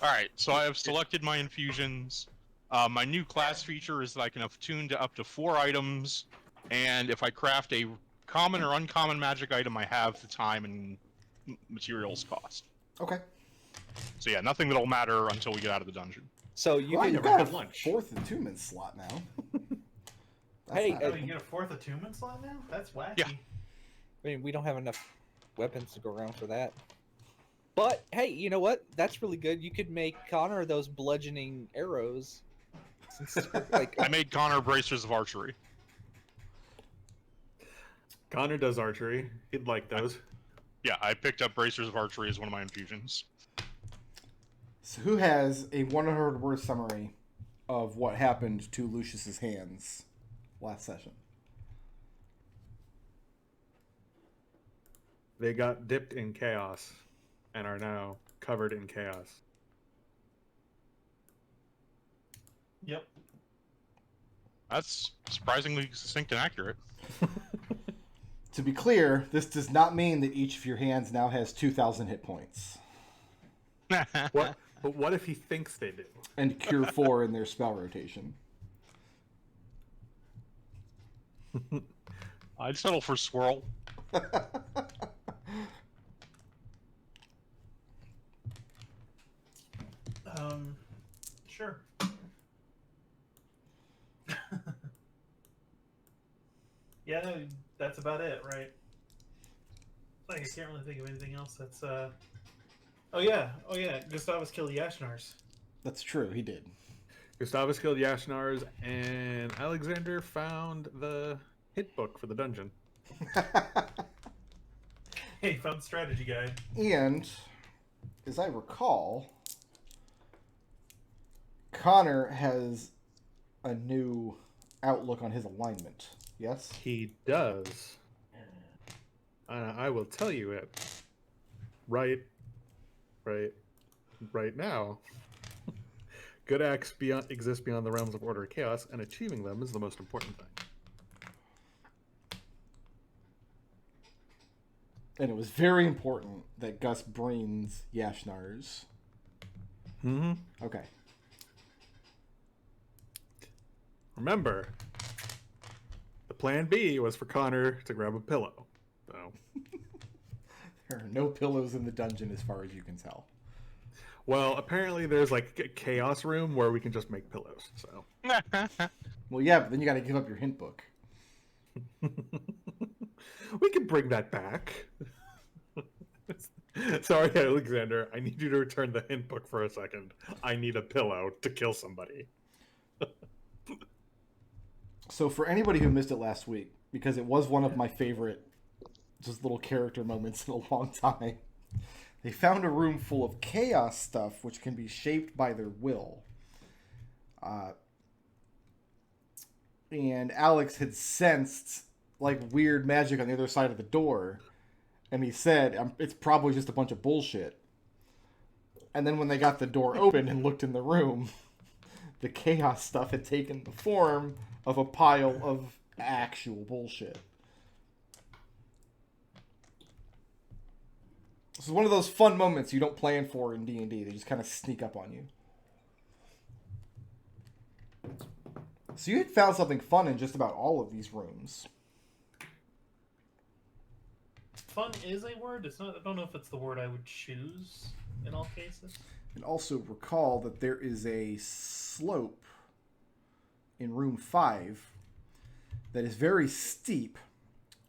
Alright, so I have selected my infusions. My new class feature is that I can attune to up to 4 items, and if I craft a common or uncommon magic item, I have the time and materials cost. Okay. So yeah, nothing that'll matter until we get out of the dungeon. So you Well, can you've got a fourth attunement slot now. Hey, Oh, you get a fourth attunement slot now? That's wacky. Yeah. I mean, we don't have enough weapons to go around for that. But hey, you know what? That's really good. You could make Connor those bludgeoning arrows. Like I made Connor bracers of archery. Connor does archery. He'd like those. Yeah, I picked up bracers of archery as one of my infusions. So who has a 100-word summary of what happened to Lucius's hands last session? They got dipped in chaos and are now covered in chaos. Yep. That's surprisingly succinct and accurate. To be clear, this does not mean that each of your hands now has 2,000 hit points. What? But what if he thinks they do? And cure 4 in their spell rotation. I'd settle for swirl. Sure. Yeah, no, that's about it, right? Like, I can't really think of anything else that's, Oh yeah, Gustavus killed Yashnars. That's true, he did. Gustavus killed Yashnars, and Alexander found the hit book for the dungeon. Hey, found the strategy guide. And, as I recall, Connor has a new outlook on his alignment. Yes? He does. I will tell you it. Right now. Good acts exist beyond the realms of order and chaos, and achieving them is the most important thing. And it was very important that Gus brains Yashnars. Mm-hmm. Okay. Remember, the plan B was for Connor to grab a pillow. So There are no pillows in the dungeon as far as you can tell. well, apparently there's like a chaos room where we can just make pillows. So Well, yeah, but then you got to give up your hint book. we can bring that back. Sorry, Alexander. I need you to return the hint book for a second. I need a pillow to kill somebody. So for anybody who missed it last week, because it was one of my favorite just little character moments in a long time, they found a room full of chaos stuff which can be shaped by their will. And Alex had sensed like weird magic on the other side of the door, and he said, it's probably just a bunch of bullshit. And then when they got the door open and looked in the room, the chaos stuff had taken the form of a pile of actual bullshit. This is one of those fun moments you don't plan for in D&D. They just kind of sneak up on you. So you had found something fun in just about all of these rooms. Fun is a word. It's not. I don't know if it's the word I would choose in all cases. And also recall that there is a slope in room 5 that is very steep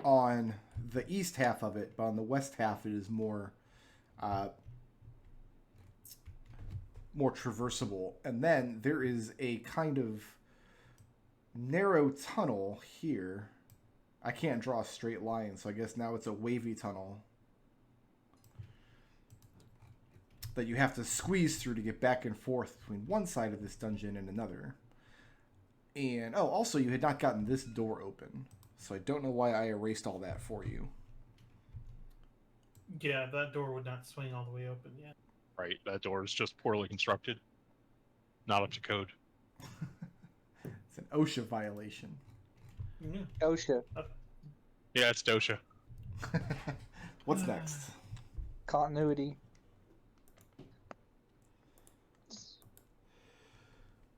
on the east half of it, but on the west half it is more traversable. And then there is a kind of narrow tunnel here. I can't draw a straight line, so I guess now it's a wavy tunnel that you have to squeeze through to get back and forth between one side of this dungeon and another. And, also you had not gotten this door open, so I don't know why I erased all that for you. Yeah, that door would not swing all the way open yet. Right, that door is just poorly constructed. Not up to code. It's an OSHA violation. Yeah. OSHA. Yeah, it's Dosha. What's next? Continuity.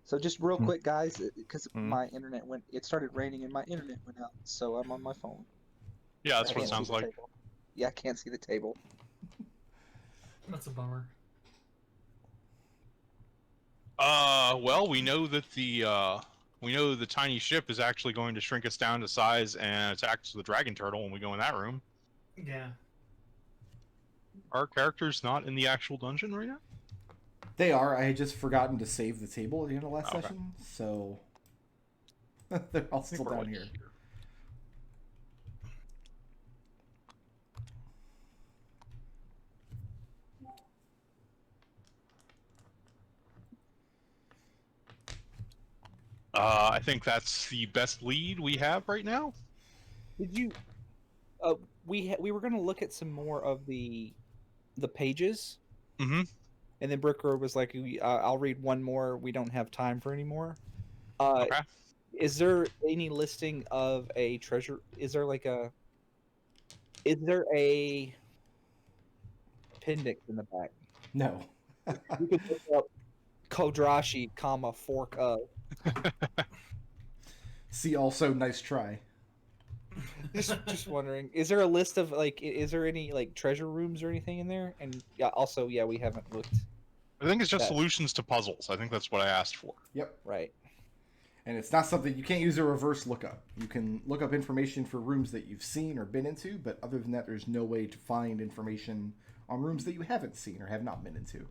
So just real quick, guys, because Mm. my internet went. It started raining and my internet went out, so I'm on my phone. Yeah, that's I what it can't see sounds the like. table. Yeah, I can't see the table. That's a bummer. Well, we know that the tiny ship is actually going to shrink us down to size and attack the dragon turtle when we go in that room. Yeah. Our character's not in the actual dungeon right now? They are. I had just forgotten to save the table at the end of last Okay. session, so they're all I think still we're, down like, here. I think that's the best lead we have right now. Did you? We were gonna look at some more of the pages, Mm-hmm. and then Brick Road was like, "I'll read one more. We don't have time for any more." Okay. Is there any listing of a treasure? Is there a appendix in the back? No. You could look up Kodrashi, comma fork of. See also, nice try. Just wondering, is there a list of is there any like treasure rooms or anything in there? And yeah, also we haven't looked. I think it's just That- solutions to puzzles. I think that's what I asked for. Yep. Right. And it's not something you can't use a reverse lookup. You can look up information for rooms that you've seen or been into, but other than that, there's no way to find information on rooms that you haven't seen or have not been into.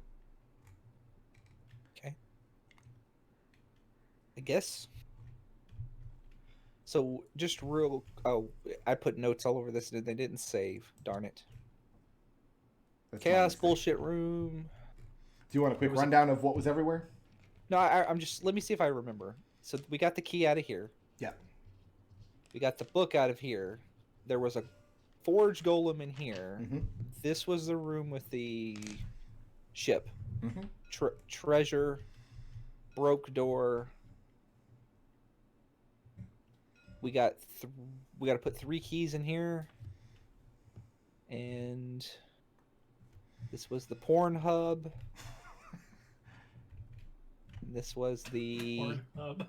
Okay. I guess. So just real. Oh, I put notes all over this and they didn't save. Darn it. That's my Chaos mistake. bullshit room. Do you want a quick There was a- rundown of what was everywhere? No, I'm just. Let me see if I remember. So we got the key out of here. Yeah. We got the book out of here. There was a forge golem in here. Mm-hmm. This was the room with the ship. Mm-hmm. Treasure. Broke door. We got we got to put 3 keys in here. And this was the porn hub. This was the Pornhub.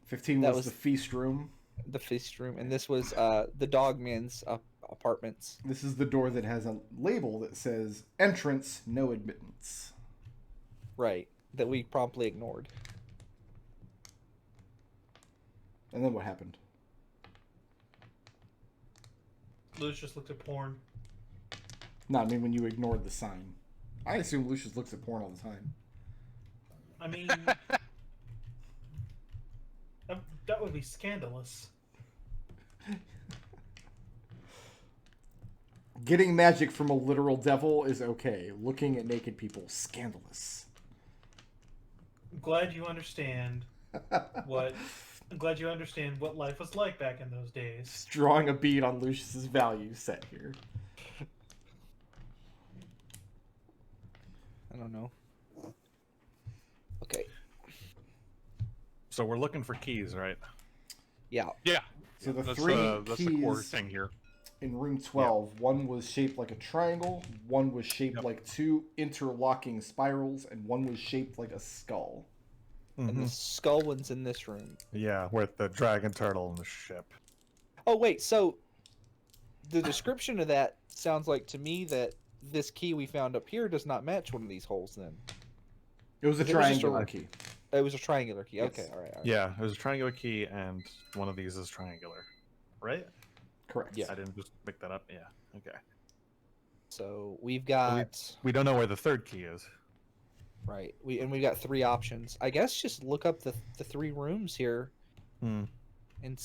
15 That was was- the feast room. feast room, and this was the dogman's apartments. This is the door that has a label that says entrance, no admittance. Right, that we promptly ignored. And then what happened? Lucius looked at porn. No, I mean when you ignored the sign. I assume Lucius looks at porn all the time. I mean, that would be scandalous. Getting magic from a literal devil is okay. Looking at naked people, scandalous. I'm glad you understand what. I'm glad you understand what life was like back in those days. Just drawing a bead on Lucius's value set here. I don't know. Okay. So we're looking for keys, right? Yeah. Yeah. So the That's, 3 that's the core keys thing here. in room 12, one was shaped like a triangle, one was shaped like 2 interlocking spirals, and one was shaped like a skull. And the skull one's in this room. Yeah, with the dragon turtle and the ship. Oh wait, so the description of that sounds like to me that this key we found up here does not match one of these holes. Then It was a It was just a- triangular key. it was a triangular key. Yes. Okay, all right. Yeah, there's a triangular key, and one of these is triangular. Right? Correct. Yeah. I didn't just make that up. Yeah. Okay. So we've got We don't know where the third key is. right. We got 3 options. I guess just look up the 3 rooms here Hmm. and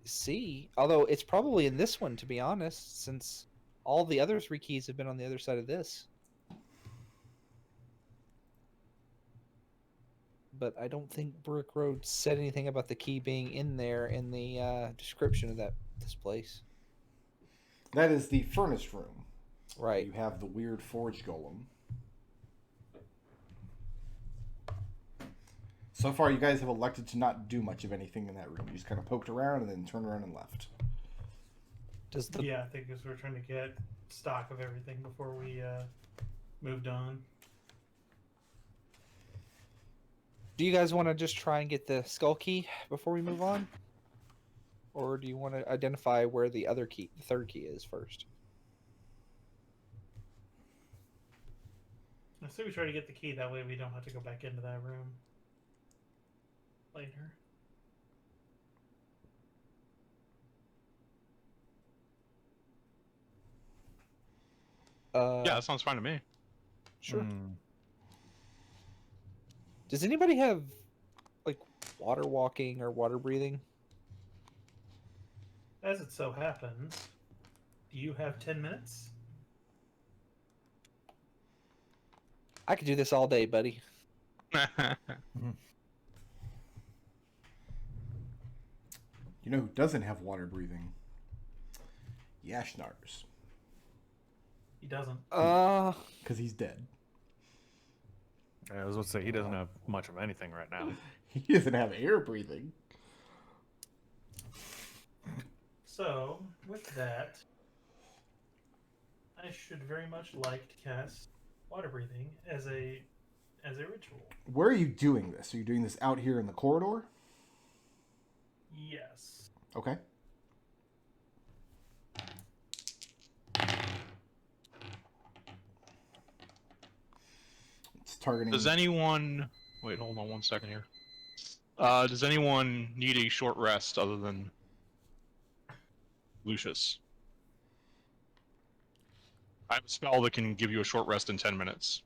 see. Although it's probably in this one, to be honest, since all the other 3 keys have been on the other side of this. But I don't think Brick Road said anything about the key being in there in the description of this place. That is the furnace room. Right. You have the weird forge golem. So far, you guys have elected to not do much of anything in that room. You just kind of poked around and then turned around and left. Does the Yeah, I think because we're trying to get stock of everything before we moved on. Do you guys want to just try and get the skull key before we move on? Or do you want to identify where the other key, the third key is first? I say we try to get the key. That way we don't have to go back into that room later. Yeah, that sounds fine to me. Sure. Hmm. Does anybody have, like, water walking or water breathing? As it so happens, do you have 10 minutes? I could do this all day, buddy. You know who doesn't have water breathing? Yashnars. He doesn't. Because he's dead. I was going to say, he doesn't have much of anything right now. He doesn't have air breathing. So, with that, I should very much like to cast water breathing as a ritual. Where are you doing this? Are you doing this out here in the corridor? Yes. Okay. It's targeting. Does anyone... Wait, hold on one second here. Does anyone need a short rest other than Lucius? I have a spell that can give you a short rest in 10 minutes.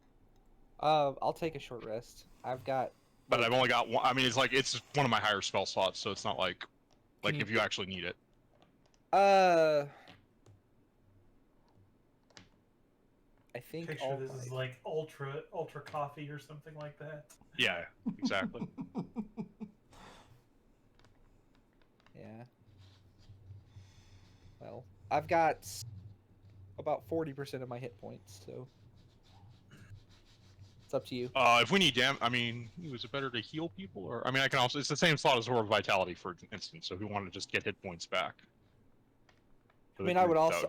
I'll take a short rest. I've got... But I've only got one. I mean, it's one of my higher spell slots, so it's not like Can if you actually need it. I think Picture all this my- is like ultra coffee or something like that. Yeah, exactly. Yeah. Well, I've got about 40% of my hit points, so it's up to you. If we need I mean, is it better to heal people, or I mean, I can also. It's the same slot as Horror of Vitality, for instance. So if we want to just get hit points back. I mean, I would also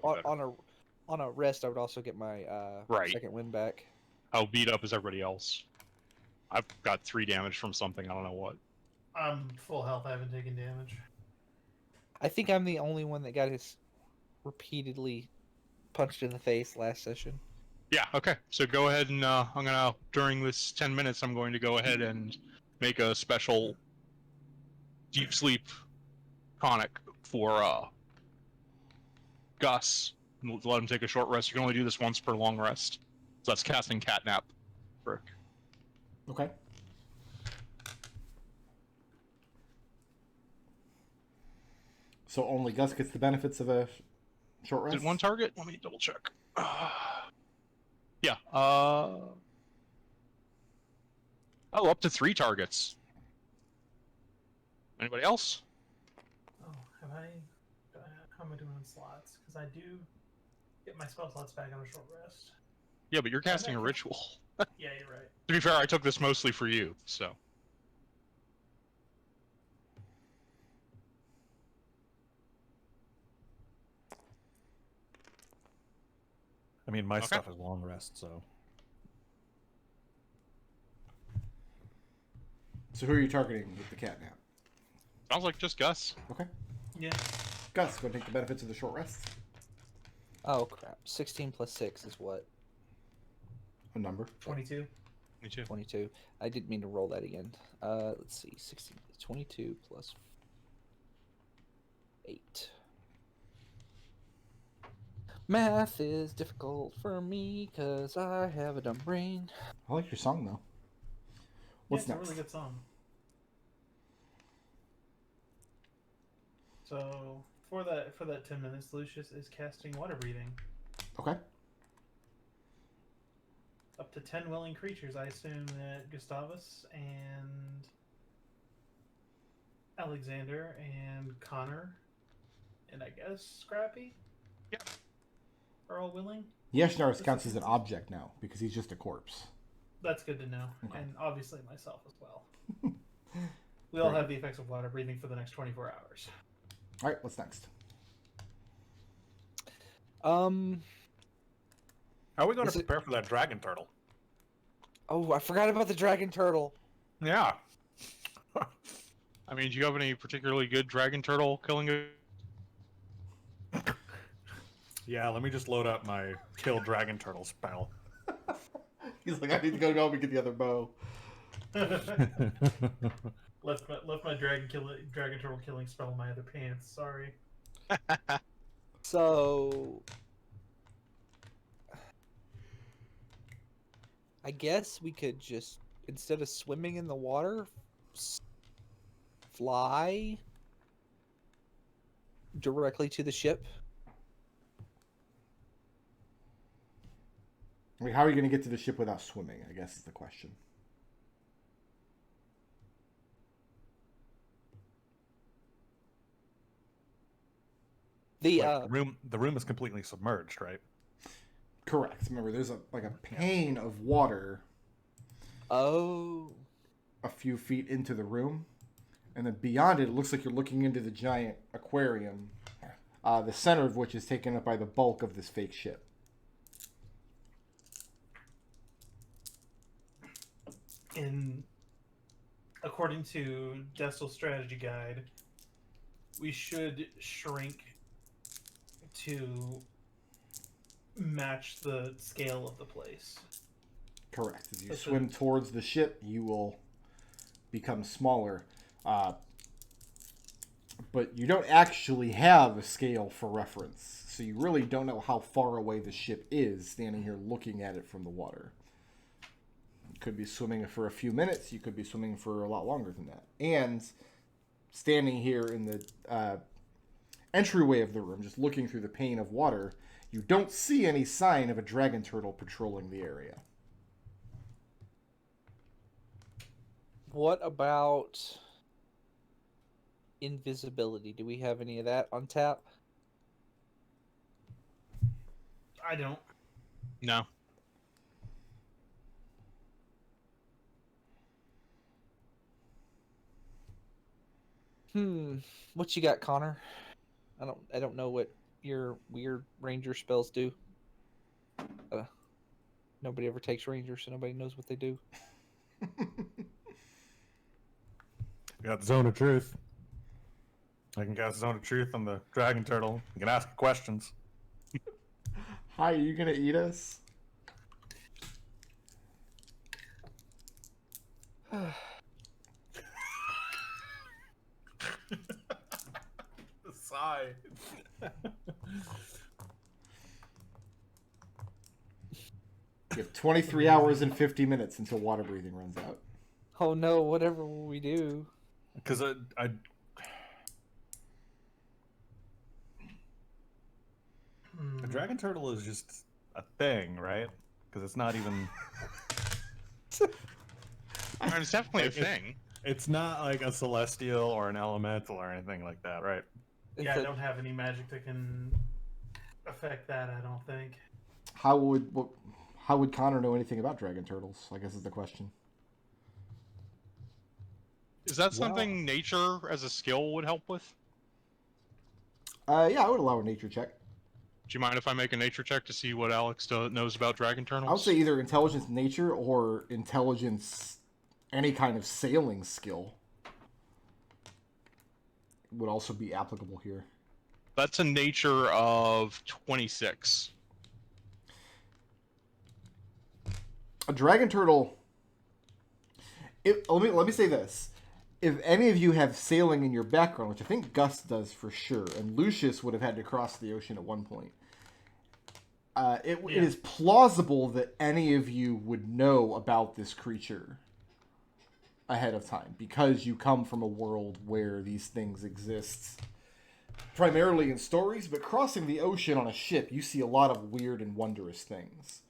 on a rest. I would also get my Right. second win back. How beat up is everybody else? I've got 3 damage from something. I don't know what. I'm full health. I haven't taken damage. I think I'm the only one that got his repeatedly punched in the face last session. Yeah. Okay. So go ahead and I'm gonna during this 10 minutes I'm going to go ahead and make a special deep sleep tonic for Gus. And let him take a short rest. You can only do this once per long rest. So that's casting Catnap. Frick. Okay. So only Gus gets the benefits of a short rest? Did one target? Let me double check. Yeah. Oh, up to 3 targets. Anybody else? Oh, how am I doing on slots? Because I do get my spell slots back on a short rest. Yeah, but you're casting a Okay. ritual. Yeah, you're right. To be fair, I took this mostly for you, so. I mean, my Okay. stuff is long rest, so. So who are you targeting with the catnap? Sounds like just Gus. Okay. Yeah. Gus, go take the benefits of the short rest. Oh crap! 16 plus 6 is what? A number. 22. Me too. 22. I didn't mean to roll that again. Let's see. 16, 22 plus 8. Math is difficult for me because I have a dumb brain. I like your song though. What's Yeah, it's next? a really good song. So for that 10 minutes, Lucius is casting water breathing. Okay. Up to 10 willing creatures. I assume that Gustavus and Alexander and Connor and I guess Scrappy. Yep. Are all willing. Yashnars counts as an object now because he's just a corpse. That's good to know, Okay. and obviously myself as well. We all have the effects of water breathing for the next 24 hours. All right, what's next? How are we going Is to it- prepare for that dragon turtle? Oh, I forgot about the dragon turtle. Yeah. I mean, do you have any particularly good dragon turtle killing? Yeah, let me just load up my kill dragon turtle spell. He's like, I need to go home and get the other bow. left my dragon turtle killing spell in my other pants. Sorry. So, I guess we could just, instead of swimming in the water, fly directly to the ship. I mean, how are you going to get to the ship without swimming, I guess is the question. The Like, the room is completely submerged, right? Correct. Remember, there's a pane of water oh, a few feet into the room. And then beyond it, it looks like you're looking into the giant aquarium, the center of which is taken up by the bulk of this fake ship. According to Destil's strategy guide, we should shrink to match the scale of the place. Correct. As you swim towards the ship, you will become smaller. But you don't actually have a scale for reference, so you really don't know how far away the ship is standing here looking at it from the water. You could be swimming for a few minutes, you could be swimming for a lot longer than that. And standing here in the entryway of the room, just looking through the pane of water, you don't see any sign of a dragon turtle patrolling the area. what about invisibility? Do we have any of that on tap? I don't. No. What you got, Connor? I don't know what your weird ranger spells do. Nobody ever takes rangers, so nobody knows what they do. You got the Zone of Truth. I can cast Zone of Truth on the Dragon Turtle. You can ask questions. Hi, are you gonna eat us? The sigh. You have 23 hours and 50 minutes until water breathing runs out. Oh no, whatever will we do? Because I the Dragon Turtle is just a thing, right? Because it's not even... I mean, it's definitely Like, a thing. It's not like a celestial or an elemental or anything like that, right? Yeah, I don't have any magic that can affect that, I don't think. How would Connor know anything about dragon turtles? I guess is the question. Is that something nature as a skill would help with? Yeah, I would allow a nature check. Do you mind if I make a nature check to see what Alex knows about dragon turtles? I would say either intelligence nature or intelligence any kind of sailing skill would also be applicable here. That's a nature of 26. A dragon turtle... Let me say this. If any of you have sailing in your background, which I think Gus does for sure, and Lucius would have had to cross the ocean at one point, it is plausible that any of you would know about this creature ahead of time, because you come from a world where these things exist primarily in stories, but crossing the ocean on a ship, you see a lot of weird and wondrous things.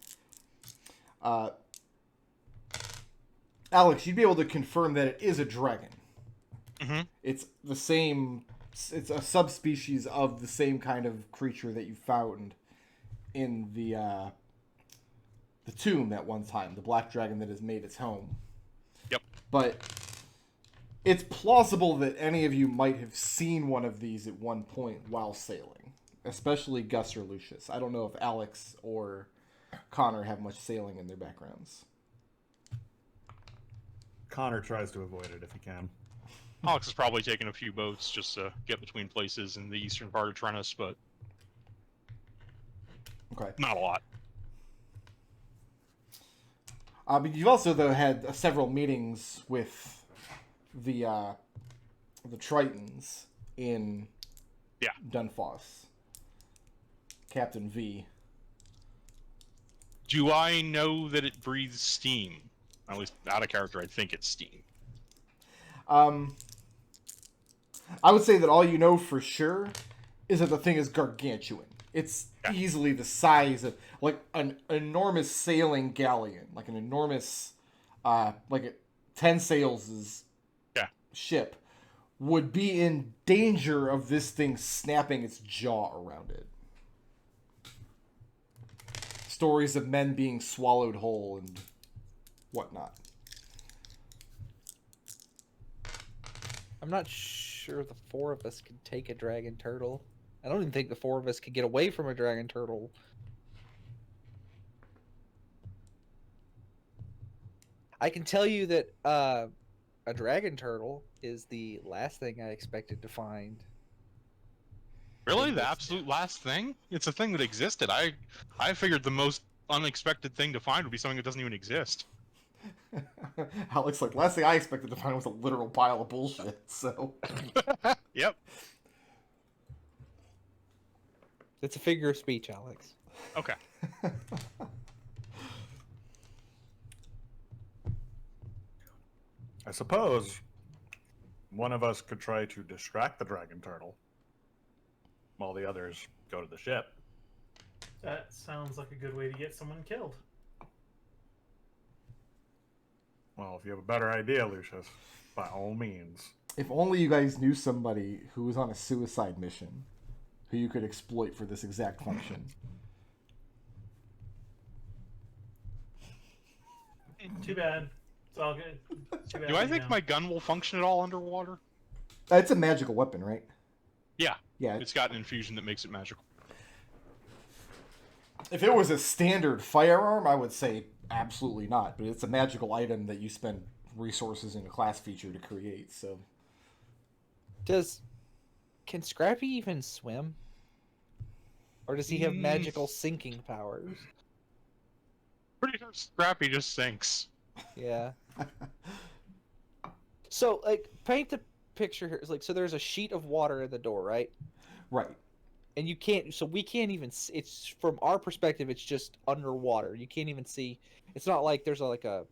Alex, you'd be able to confirm that it is a dragon. Mm-hmm. It's the same. It's a subspecies of the same kind of creature that you found in the tomb at one time, the black dragon that has made its home. Yep. But it's plausible that any of you might have seen one of these at one point while sailing, especially Gus or Lucius. I don't know if Alex or Connor have much sailing in their backgrounds. Connor tries to avoid it if he can. Alex has probably taken a few boats just to get between places in the eastern part of Trennis, but Okay. not a lot. But you've also though had several meetings with the Tritons in Dunfoss. Captain V. Do I know that it breathes steam? At least out of character, I think it's steam. I would say that all you know for sure is that the thing is gargantuan. It's easily the size of like an enormous sailing galleon, like an enormous, 10 sails ship would be in danger of this thing snapping its jaw around it. Stories of men being swallowed whole and whatnot. I'm not sure the four of us could take a dragon turtle. I don't even think the four of us could get away from a dragon turtle. I can tell you that a dragon turtle is the last thing I expected to find. Really? The absolute last thing? It's a thing that existed. I figured the most unexpected thing to find would be something that doesn't even exist. Alex, like, last thing I expected to find was a literal pile of bullshit, so... Yep. It's a figure of speech, Alex. Okay. I suppose one of us could try to distract the dragon turtle while the others go to the ship. That sounds like a good way to get someone killed. Well, if you have a better idea, Lucius, by all means. If only you guys knew somebody who was on a suicide mission who you could exploit for this exact function. Too bad. It's all good. Too bad Do I think my gun will function at all underwater? It's a magical weapon, right? Yeah. Yeah. It's got an infusion that makes it magical. If it was a standard firearm, I would say absolutely not. But it's a magical item that you spend resources in a class feature to create, so... Can Scrappy even swim? Or does he have magical sinking powers? Pretty sure Scrappy just sinks. Yeah. So, like, paint the picture here. It's like, so there's a sheet of water in the door, right? Right. And you can't, so we can't even, it's, from our perspective, it's just underwater. You can't even see, it's not like there's like a...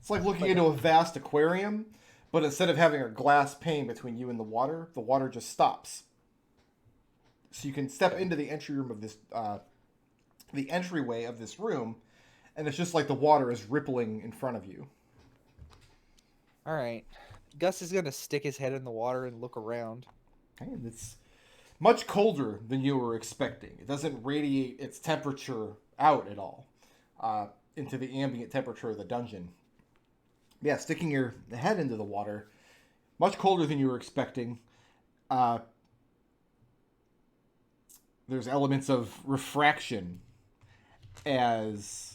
It's like looking into a vast aquarium, but instead of having a glass pane between you and the water just stops. So you can step into the entry room of this, the entryway of this room, and it's just like the water is rippling in front of you. All right. Gus is going to stick his head in the water and look around. And it's much colder than you were expecting. It doesn't radiate its temperature out at all into the ambient temperature of the dungeon. Yeah, sticking your head into the water, much colder than you were expecting. There's elements of refraction as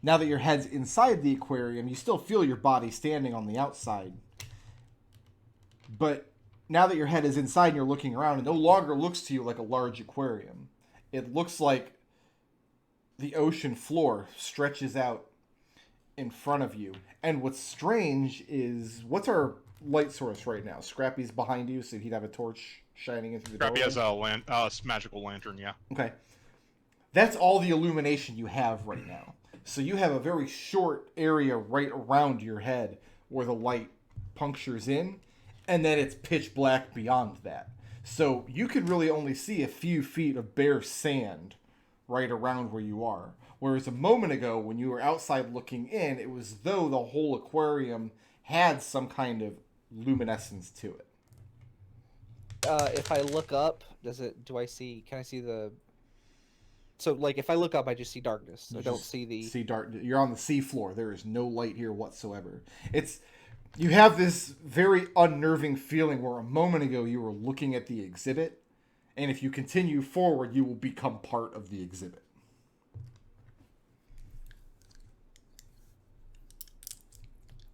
now that your head's inside the aquarium, you still feel your body standing on the outside. But now that your head is inside and you're looking around, it no longer looks to you like a large aquarium. It looks like the ocean floor stretches out in front of you. And what's strange is, what's our light source right now? Scrappy's behind you, so he'd have a torch shining in through the Scrappy doorway. has a magical lantern, yeah. Okay. That's all the illumination you have right now. So you have a very short area right around your head where the light punctures in, and then it's pitch black beyond that. So you could really only see a few feet of bare sand right around where you are. Whereas a moment ago, when you were outside looking in, it was as though the whole aquarium had some kind of luminescence to it. If I look up, can I see the... So, like, if I look up, I just see darkness. I don't see the... You're on the sea floor. There is no light here whatsoever. You have this very unnerving feeling where a moment ago you were looking at the exhibit, and if you continue forward, you will become part of the exhibit.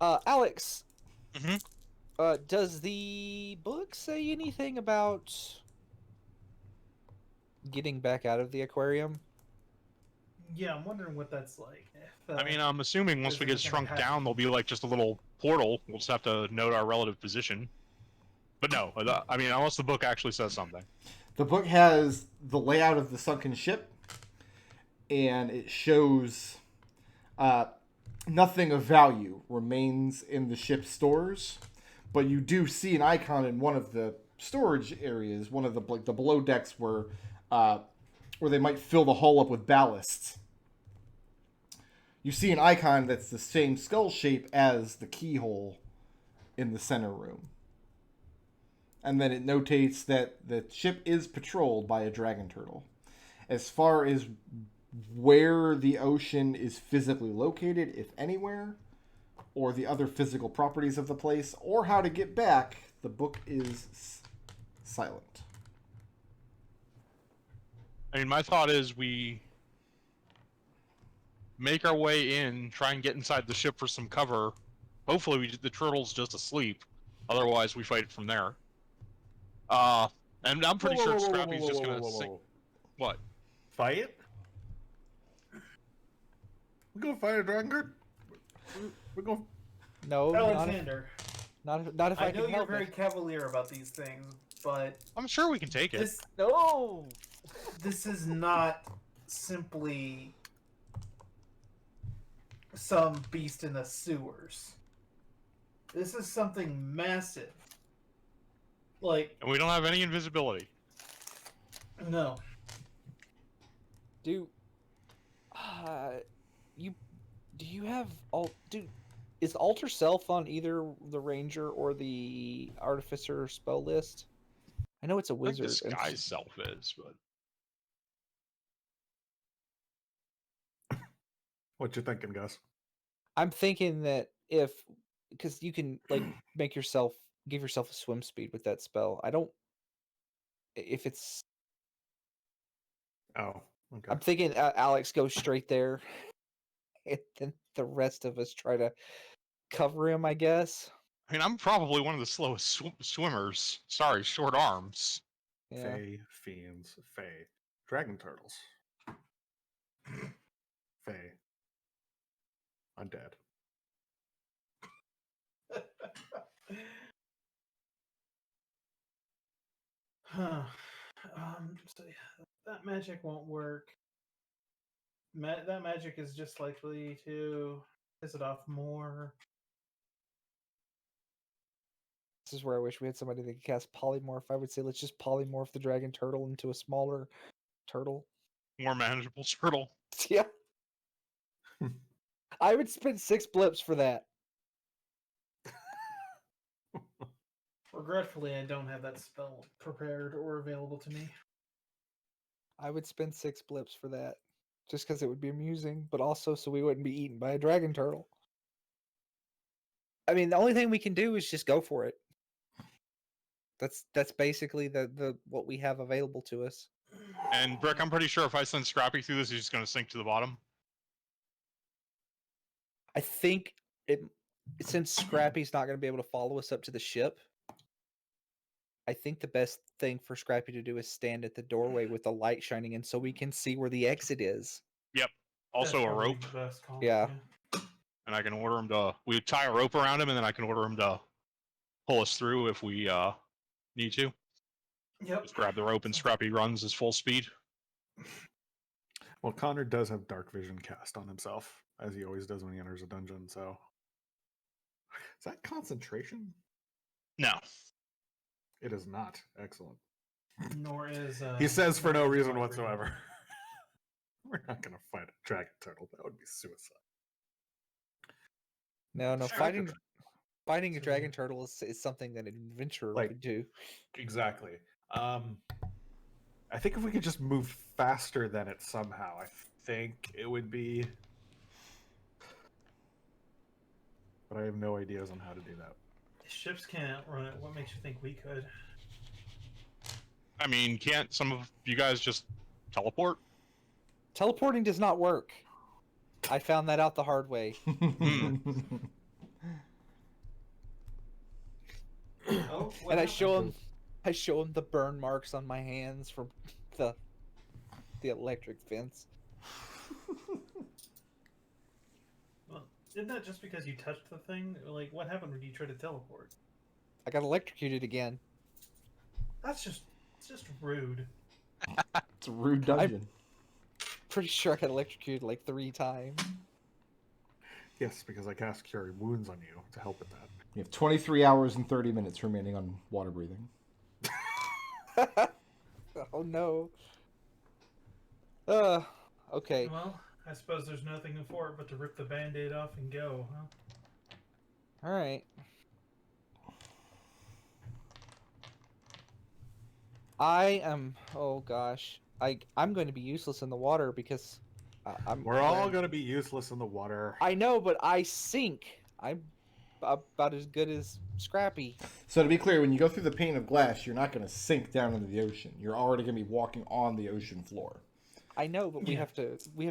Alex. Mm-hmm. Does the book say anything about getting back out of the aquarium? Yeah, I'm wondering what that's like. If, I mean, I'm assuming once there's we get any kind of shrunk hatch- down, there'll be like just a little portal. We'll just have to note our relative position. But no, I mean, unless the book actually says something. The book has the layout of the sunken ship, and it shows nothing of value remains in the ship's stores, but you do see an icon in one of the storage areas, one of the like the below decks where they might fill the hull up with ballasts. You see an icon that's the same skull shape as the keyhole in the center room. And then it notates that the ship is patrolled by a dragon turtle. As far as where the ocean is physically located, if anywhere, or the other physical properties of the place, or how to get back, the book is silent. I mean, my thought is we make our way in, try and get inside the ship for some cover. Hopefully, the turtle's just asleep. Otherwise, we fight it from there. And I'm pretty sure Scrappy's just gonna sink. What? Fight? We're gonna fight a dragon guard? We're going. No, not if, Alexander, not if I I know can you're help very it. cavalier about these things, but I'm sure we can take it. No. this is not simply some beast in the sewers. This is something massive. Like, And we don't have any invisibility. no. Do you have is Alter Self on either the Ranger or the Artificer spell list? I know it's a I think wizard. this and guy's self is, but What you thinking, Gus? I'm thinking that because you can like give yourself a swim speed with that spell. I don't. If it's, Oh, okay. I'm thinking Alex goes straight there, and then the rest of us try to cover him. I guess. I mean, I'm probably one of the slowest swimmers. Sorry, short arms. Yeah. Fey, fiends, Fey, dragon turtles, Fey, undead. Huh. So yeah, that magic won't work. That magic is just likely to piss it off more. This is where I wish we had somebody that could cast polymorph. I would say let's just polymorph the dragon turtle into a smaller turtle. More manageable turtle. Yeah. I would spend 6 blips for that. Regretfully, I don't have that spell prepared or available to me. I would spend 6 blips for that. Just because it would be amusing, but also so we wouldn't be eaten by a dragon turtle. I mean, the only thing we can do is just go for it. That's basically the what we have available to us. And Brick, I'm pretty sure if I send Scrappy through this, he's just gonna sink to the bottom. I think since Scrappy's not going to be able to follow us up to the ship, I think the best thing for Scrappy to do is stand at the doorway with the light shining in so we can see where the exit is. Yep. That's Also a probably rope, the best call, Yeah. and I can order him to. We tie a rope around him, and then I can order him to pull us through if we need to. Yep. Just grab the rope, and Scrappy runs his full speed. Well, Connor does have dark vision cast on himself, as he always does when he enters a dungeon. So, is that concentration? No. It is not. Excellent. Nor is He says for no nor is reason Dark whatsoever. We're not going to fight a dragon turtle. That would be suicide. No, Sure. fighting a dragon turtle is something that an adventurer Like- would do. Exactly. I think if we could just move faster than it somehow, I think it would be. But I have no ideas on how to do that. Ships can't run it. What makes you think we could? I mean, can't some of you guys just teleport? Teleporting does not work. I found that out the hard way. Oh, what And I happened? show him the burn marks on my hands from the electric fence. Well, isn't that just because you touched the thing? Like, what happened when you tried to teleport? I got electrocuted again. It's just rude. It's a rude dungeon. Pretty sure I got electrocuted like 3 times. Yes, because I cast Cure Wounds on you to help with that. You have 23 hours and 30 minutes remaining on water breathing. Oh no. Okay. Well, I suppose there's nothing for it but to rip the band-aid off and go, huh? All right. I am. Oh gosh. I'm going to be useless in the water because We're all going to be useless in the water. I know, but I sink. I'm about as good as Scrappy. So to be clear, when you go through the pane of glass, you're not going to sink down into the ocean. You're already going to be walking on the ocean floor. I know, but we Yeah. have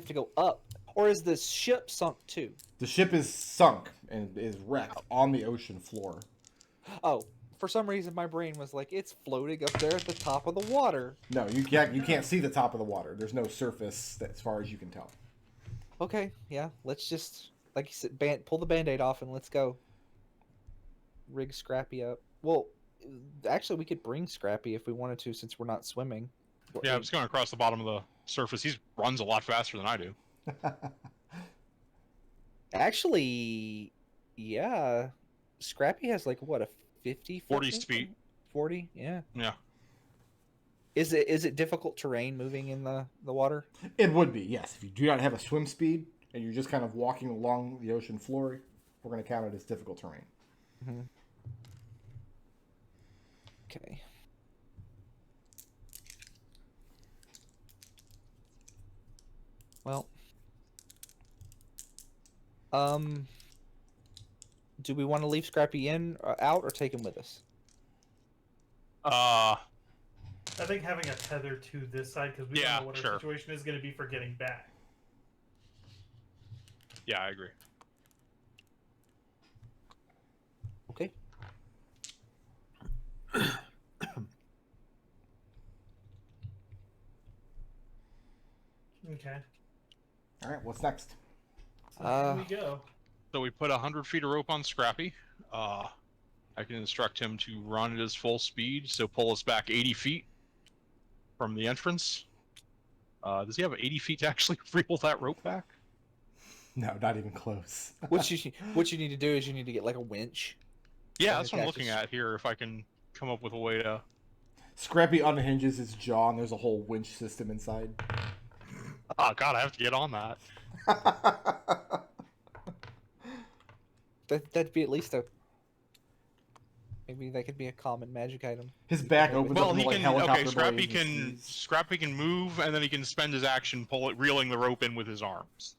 to go up. Or is the ship sunk too? The ship is sunk and is wrecked on the ocean floor. Oh, for some reason my brain was like, it's floating up there at the top of the water. No, you can't see the top of the water. There's no surface as far as you can tell. Okay, yeah, let's just, like you said, pull the band-aid off and let's go. Rig Scrappy up. Well, actually, we could bring Scrappy if we wanted to, since we're not swimming. Yeah, I'm just going across the bottom of the surface. He runs a lot faster than I do. Actually, yeah. Scrappy has like what, a 50 foot 40 speed. 40, yeah. Yeah. Is it difficult terrain moving in the water? It would be, yes. If you do not have a swim speed and you're just kind of walking along the ocean floor, we're going to count it as difficult terrain. Mm-hmm. Okay. Well, do we want to leave Scrappy in or out or take him with us? I think having a tether to this side, because we Yeah, don't know what sure. our situation is going to be for getting back. Yeah, I agree. Okay. Okay. All right, what's next? So here we go. So we put 100 feet of rope on Scrappy. I can instruct him to run at his full speed, so pull us back 80 feet from the entrance. Does he have 80 feet to actually reel that rope back? No, not even close. What you need to do is you need to get like a winch. Yeah, And that's what I'm attach looking his- at here, if I can come up with a way to... Scrappy unhinges his jaw, and there's a whole winch system inside. Oh god, I have to get on that. That'd be at least a. Maybe that could be a common magic item. His back opens Well, up he into like can... helicopter Okay, Scrappy blades and can... skis. Scrappy can move, and then he can spend his action reeling the rope in with his arms.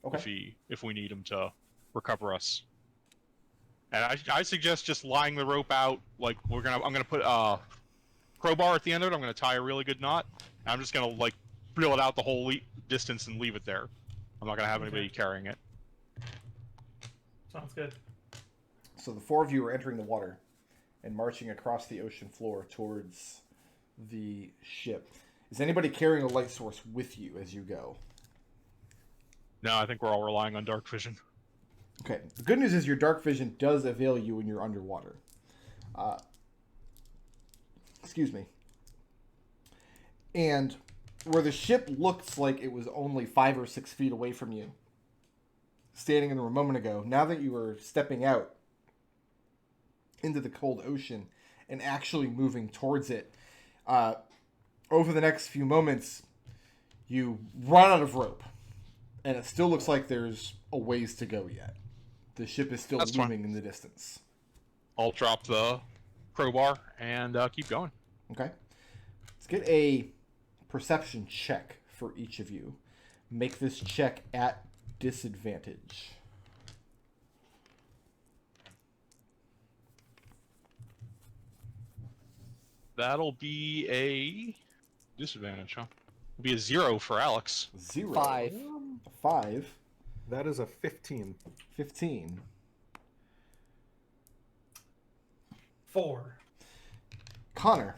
Okay. If we need him to recover us. And I suggest just lying the rope out, like I'm gonna put a crowbar at the end of it. I'm gonna tie a really good knot. And I'm just gonna like reel it out the whole distance and leave it there. I'm not gonna have anybody carrying it. Sounds good. So the four of you are entering the water and marching across the ocean floor towards the ship. Is anybody carrying a light source with you as you go? No, I think we're all relying on dark vision. Okay. The good news is your dark vision does avail you when you're underwater. Excuse me. And where the ship looks like it was only 5 or 6 feet away from you, standing in there a moment ago, now that you are stepping out into the cold ocean and actually moving towards it, over the next few moments, you run out of rope. And it still looks like there's a ways to go yet. The ship is still That's fine. looming in the distance. I'll drop the crowbar and keep going. Okay. Let's get a perception check for each of you. Make this check at disadvantage. That'll be a disadvantage, huh? It'll be a 0 for Alex. 0. 5. 5. That is a 15. 15. 4. Connor,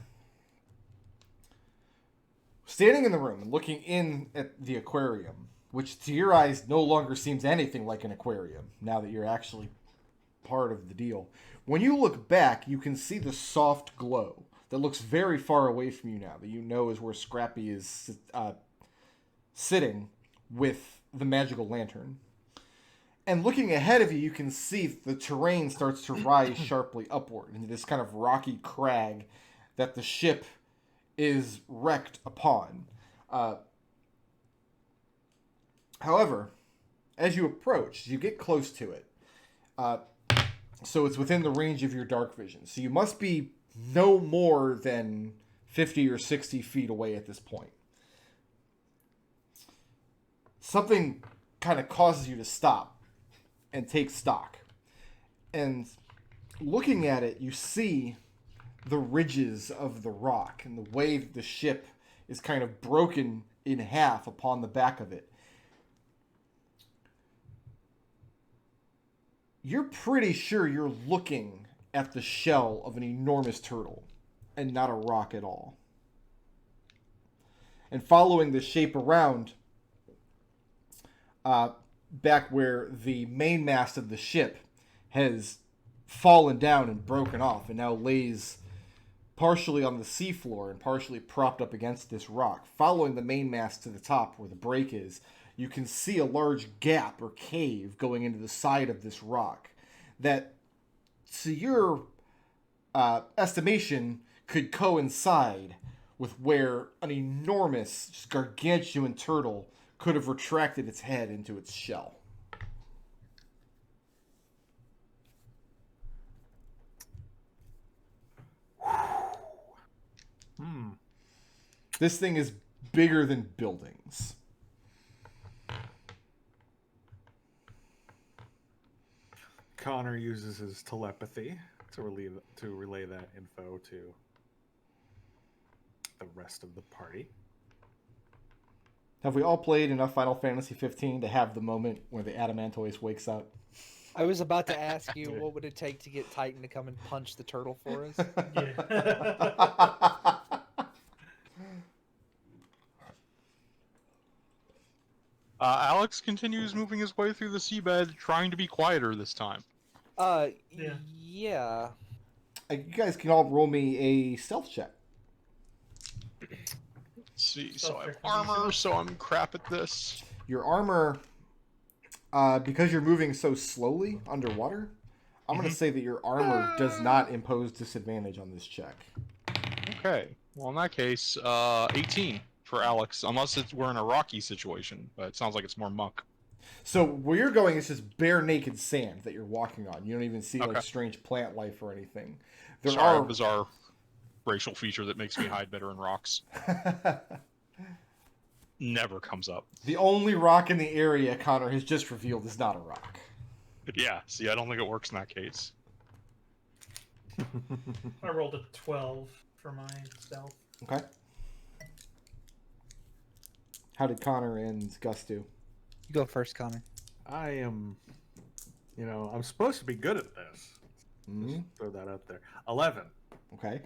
standing in the room and looking in at the aquarium, which to your eyes no longer seems anything like an aquarium now that you're actually part of the deal. When you look back, you can see the soft glow that looks very far away from you now, that you know is where Scrappy is sitting with the magical lantern. And looking ahead of you, you can see the terrain starts to rise sharply upward into this kind of rocky crag that the ship is wrecked upon. However, as you approach, you get close to it. So it's within the range of your dark vision. So you must be no more than 50 or 60 feet away at this point. Something kind of causes you to stop and take stock. And looking at it, you see the ridges of the rock and the way that the ship is kind of broken in half upon the back of it. You're pretty sure you're looking at the shell of an enormous turtle and not a rock at all. And following the shape around, back where the main mast of the ship has fallen down and broken off and now lays partially on the seafloor and partially propped up against this rock. Following the main mast to the top where the break is, you can see a large gap or cave going into the side of this rock that, to your estimation, could coincide with where an enormous, just gargantuan turtle could have retracted its head into its shell. This thing is bigger than buildings. Connor uses his telepathy to relay that info to the rest of the party. Have we all played enough Final Fantasy 15 to have the moment where the Adamantoise wakes up? I was about to ask you, what would it take to get Titan to come and punch the turtle for us? Yeah. Alex continues moving his way through the seabed, trying to be quieter this time. Yeah. Yeah. You guys can all roll me a stealth check. Let's see, so I have armor, so I'm crap at this. Your armor, because you're moving so slowly underwater, I'm going to say that your armor does not impose disadvantage on this check. Okay, well in that case, 18 for Alex, unless we're in a rocky situation, but it sounds like it's more muck. So where you're going is just bare naked sand that you're walking on. You don't even see like strange plant life or anything. There are a bizarre racial feature that makes me hide better in rocks. Never comes up. The only rock in the area Connor has just revealed is not a rock. Yeah, see, I don't think it works in that case. I rolled a 12 for my stealth. Okay. How did Connor and Gus do? You go first, Connor. I am, I'm supposed to be good at this. Mm-hmm. Just throw that out there. 11. Okay.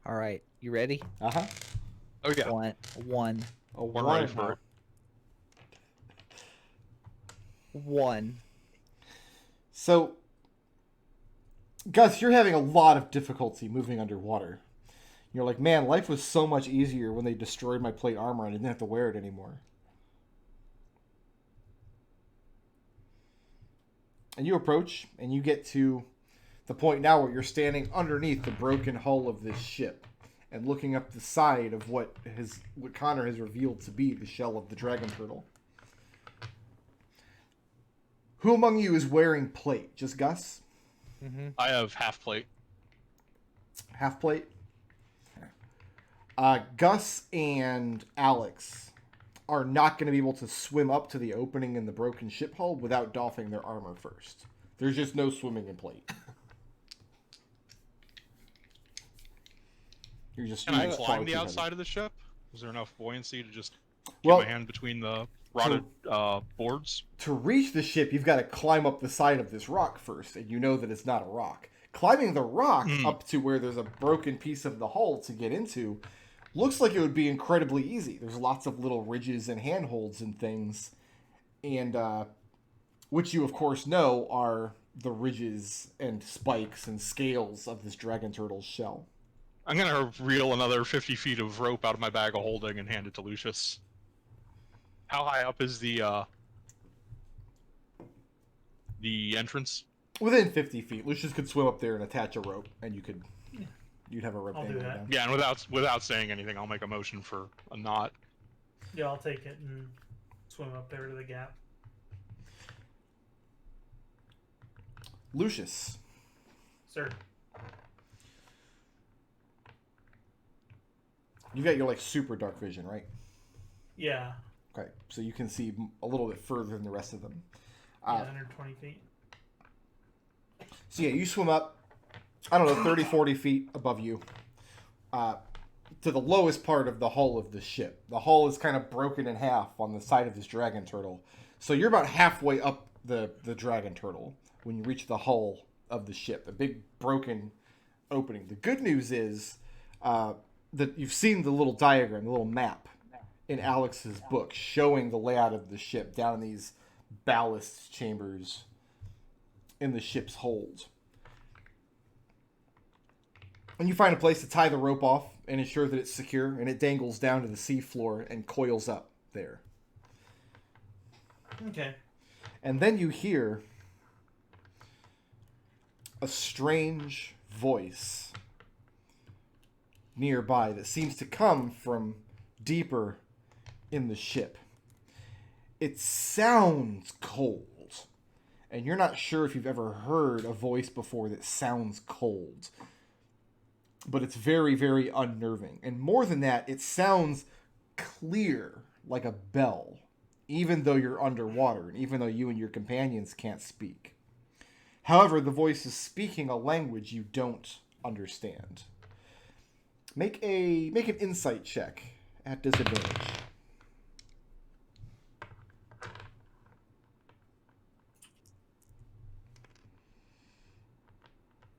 All right, you ready? Uh-huh. Oh yeah. One. A One ready for it. One. So, Gus, you're having a lot of difficulty moving underwater. You're like, man, life was so much easier when they destroyed my plate armor and I didn't have to wear it anymore. And you approach, and you get to the point now where you're standing underneath the broken hull of this ship and looking up the side of what Connor has revealed to be the shell of the dragon turtle. Who among you is wearing plate? Just Gus? Mm-hmm. I have half plate. Half plate? Gus and Alex are not going to be able to swim up to the opening in the broken ship hull without doffing their armor first. There's just no swimming in plate. You're just Can I far climb too the heavy. outside of the ship? Is there enough buoyancy to just get Well, my hand between the rotted boards? to reach the ship, you've got to climb up the side of this rock first, and you know that it's not a rock. Climbing the rock Mm. up to where there's a broken piece of the hull to get into looks like it would be incredibly easy. There's lots of little ridges and handholds and things, and which you of course know are the ridges and spikes and scales of this dragon turtle's shell. I'm gonna reel another 50 feet of rope out of my bag of holding and hand it to Lucius. How high up is the entrance? Within 50 feet, Lucius could swim up there and attach a rope, and you'd have a rope I'll do dangling that. down. Yeah, and without saying anything, I'll make a motion for a knot. Yeah, I'll take it and swim up there to the gap. Lucius, Sir. you got your like super dark vision, right? Yeah. Okay, so you can see a little bit further than the rest of them. Yeah, 120 feet. So yeah, you swim up, I don't know, 30, 40 feet above you, to the lowest part of the hull of the ship. The hull is kind of broken in half on the side of this dragon turtle. So you're about halfway up the dragon turtle when you reach the hull of the ship, a big broken opening. The good news is that you've seen the little diagram, the little map in Alex's book showing the layout of the ship down in these ballast chambers in the ship's hold. And you find a place to tie the rope off and ensure that it's secure, and it dangles down to the seafloor and coils up there. Okay. And then you hear a strange voice nearby that seems to come from deeper in the ship. It sounds cold. And you're not sure if you've ever heard a voice before that sounds cold. But it's very, very unnerving. And more than that, it sounds clear like a bell, even though you're underwater and even though you and your companions can't speak. However, the voice is speaking a language you don't understand. Make an insight check at disadvantage.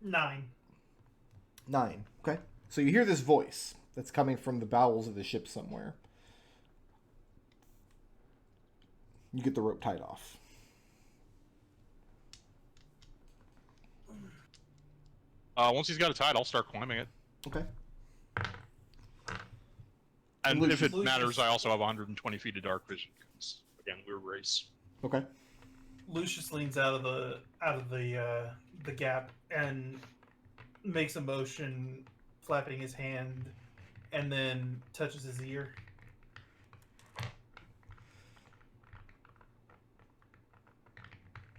9. 9. Okay. So you hear this voice that's coming from the bowels of the ship somewhere. You get the rope tied off. Once he's got it tied, I'll start climbing it. Okay. And Lucius- if it matters, I also have 120 feet of dark vision. 'Cause, again, we're race. Okay. Lucius leans out of the gap and makes a motion, flapping his hand, and then touches his ear.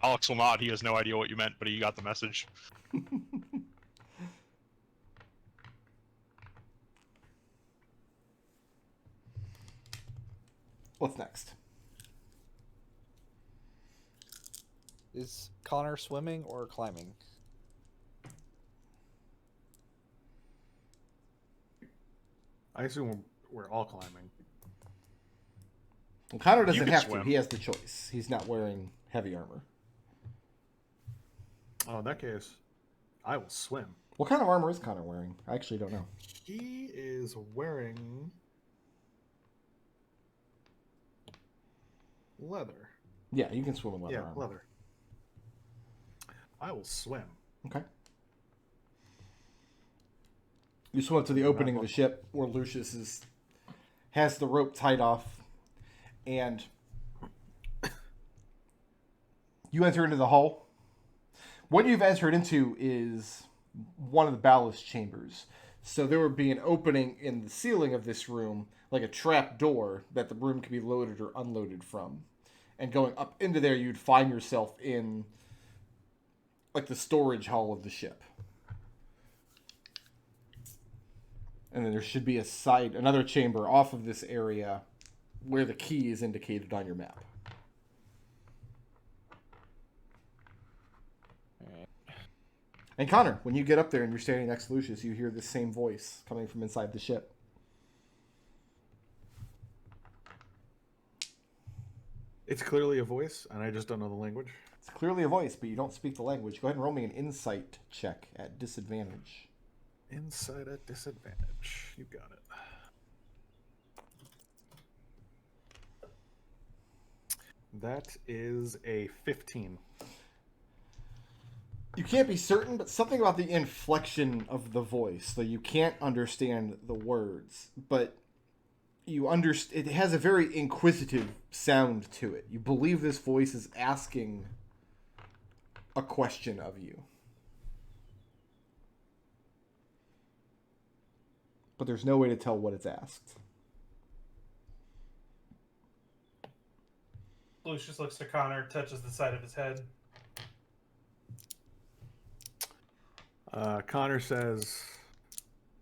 Alex will nod. He has no idea what you meant, but he got the message. What's next? Is Connor swimming or climbing? I assume we're all climbing. Well, Connor You doesn't can have to. swim. He has the choice. He's not wearing heavy armor. Oh, in that case, I will swim. What kind of armor is Connor wearing? I actually don't know. He is wearing leather. Yeah, you can swim in leather Yeah, armor. leather. I will swim. Okay. You swim up to the opening of the ship where Lucius has the rope tied off, and you enter into the hull. What you've entered into is one of the ballast chambers. So there would be an opening in the ceiling of this room, like a trap door that the room could be loaded or unloaded from. And going up into there, you'd find yourself in like the storage hull of the ship. And then there should be another chamber off of this area where the key is indicated on your map. And Connor, when you get up there and you're standing next to Lucius, you hear this same voice coming from inside the ship. It's clearly a voice, and I just don't know the language. It's clearly a voice, but you don't speak the language. Go ahead and roll me an insight check at disadvantage. Insight at disadvantage. You got it. That is a 15. You can't be certain, but something about the inflection of the voice, so you can't understand the words, but you understand. It has a very inquisitive sound to it. You believe this voice is asking a question of you. But there's no way to tell what it's asked. Lucius looks to Connor, touches the side of his head. Connor says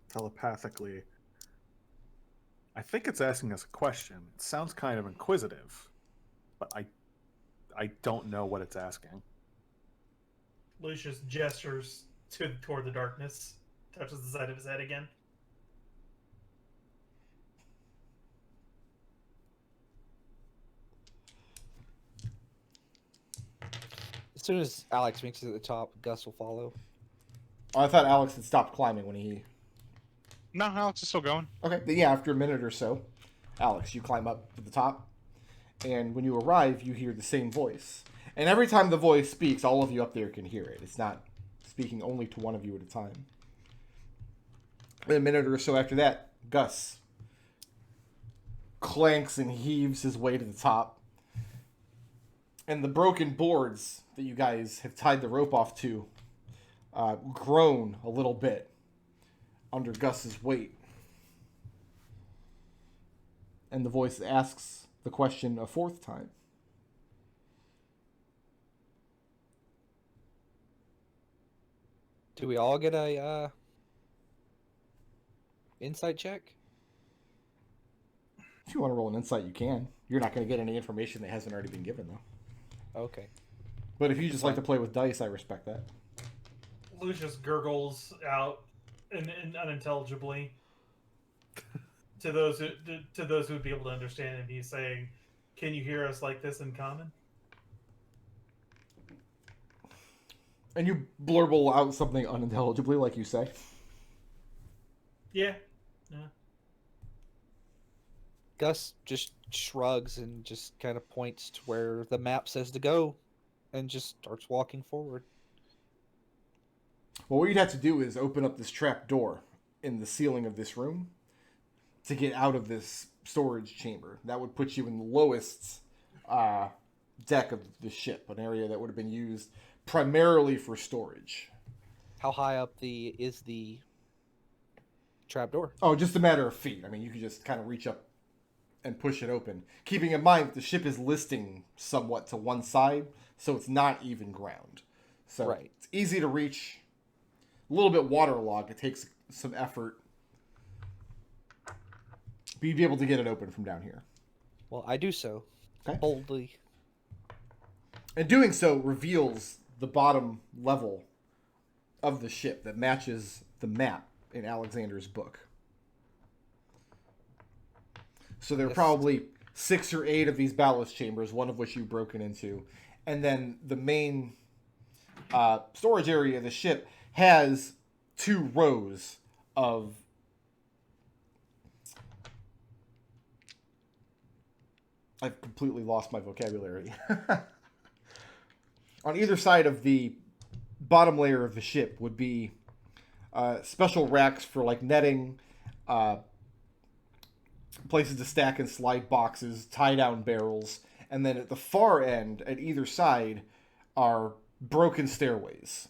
telepathically, I think it's asking us a question. It sounds kind of inquisitive, but I don't know what it's asking. Lucius gestures toward the darkness, touches the side of his head again. As soon as Alex makes it to the top, Gus will follow. Oh, I thought Alex had stopped climbing when he... No, Alex is still going. Okay, but yeah, after a minute or so, Alex, you climb up to the top, and when you arrive, you hear the same voice. And every time the voice speaks, all of you up there can hear it. It's not speaking only to one of you at a time. And a minute or so after that, Gus clanks and heaves his way to the top. And the broken boards that you guys have tied the rope off to groan a little bit under Gus's weight. And the voice asks the question a fourth time. Do we all get a insight check? If you want to roll an insight, you can. You're not going to get any information that hasn't already been given, though. Okay. But if you just like to play with dice, I respect that. Lucius gurgles out unintelligibly to those who would be able to understand him. He's saying, "Can you hear us like this in common?" And you blurble out something unintelligibly, like you say. Yeah. Gus just shrugs and just kind of points to where the map says to go and just starts walking forward. Well, what you'd have to do is open up this trap door in the ceiling of this room to get out of this storage chamber. That would put you in the lowest deck of the ship, an area that would have been used primarily for storage. How high up is the trapdoor? Oh, just a matter of feet. I mean, you could just kind of reach up and push it open. Keeping in mind that the ship is listing somewhat to one side, so it's not even ground. So Right. It's easy to reach. A little bit waterlogged. It takes some effort. But you'd be able to get it open from down here. Well, I do so. Okay. Boldly. And doing so reveals the bottom level of the ship that matches the map in Alexander's book. So there are Yes. probably 6 or 8 of these ballast chambers, one of which you've broken into. And then the main storage area of the ship has 2 rows of... I've completely lost my vocabulary. On either side of the bottom layer of the ship would be special racks for like netting, places to stack and slide boxes, tie down barrels, and then at the far end, at either side, are broken stairways,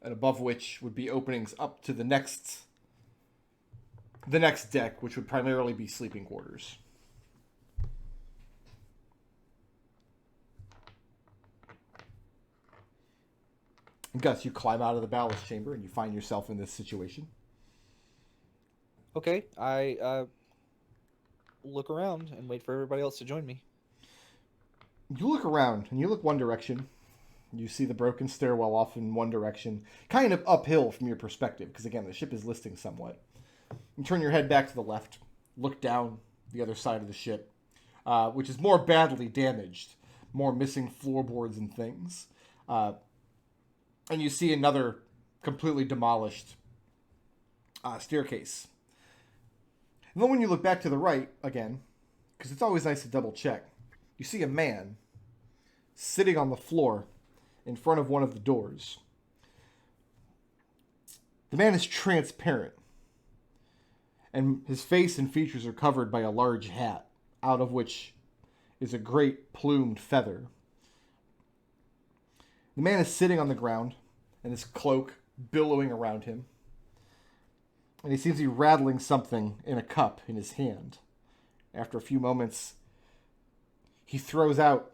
and above which would be openings up to the next deck, which would primarily be sleeping quarters. Gus, you climb out of the ballast chamber and you find yourself in this situation. Okay, I look around and wait for everybody else to join me. You look around and you look one direction. You see the broken stairwell off in one direction, kind of uphill from your perspective, because again, the ship is listing somewhat. You turn your head back to the left, look down the other side of the ship, which is more badly damaged, more missing floorboards and things. And you see another completely demolished staircase. And then when you look back to the right again, because it's always nice to double check, you see a man sitting on the floor in front of one of the doors. The man is transparent, and his face and features are covered by a large hat, out of which is a great plumed feather. The man is sitting on the ground, and his cloak billowing around him. And he seems to be rattling something in a cup in his hand. After a few moments, he throws out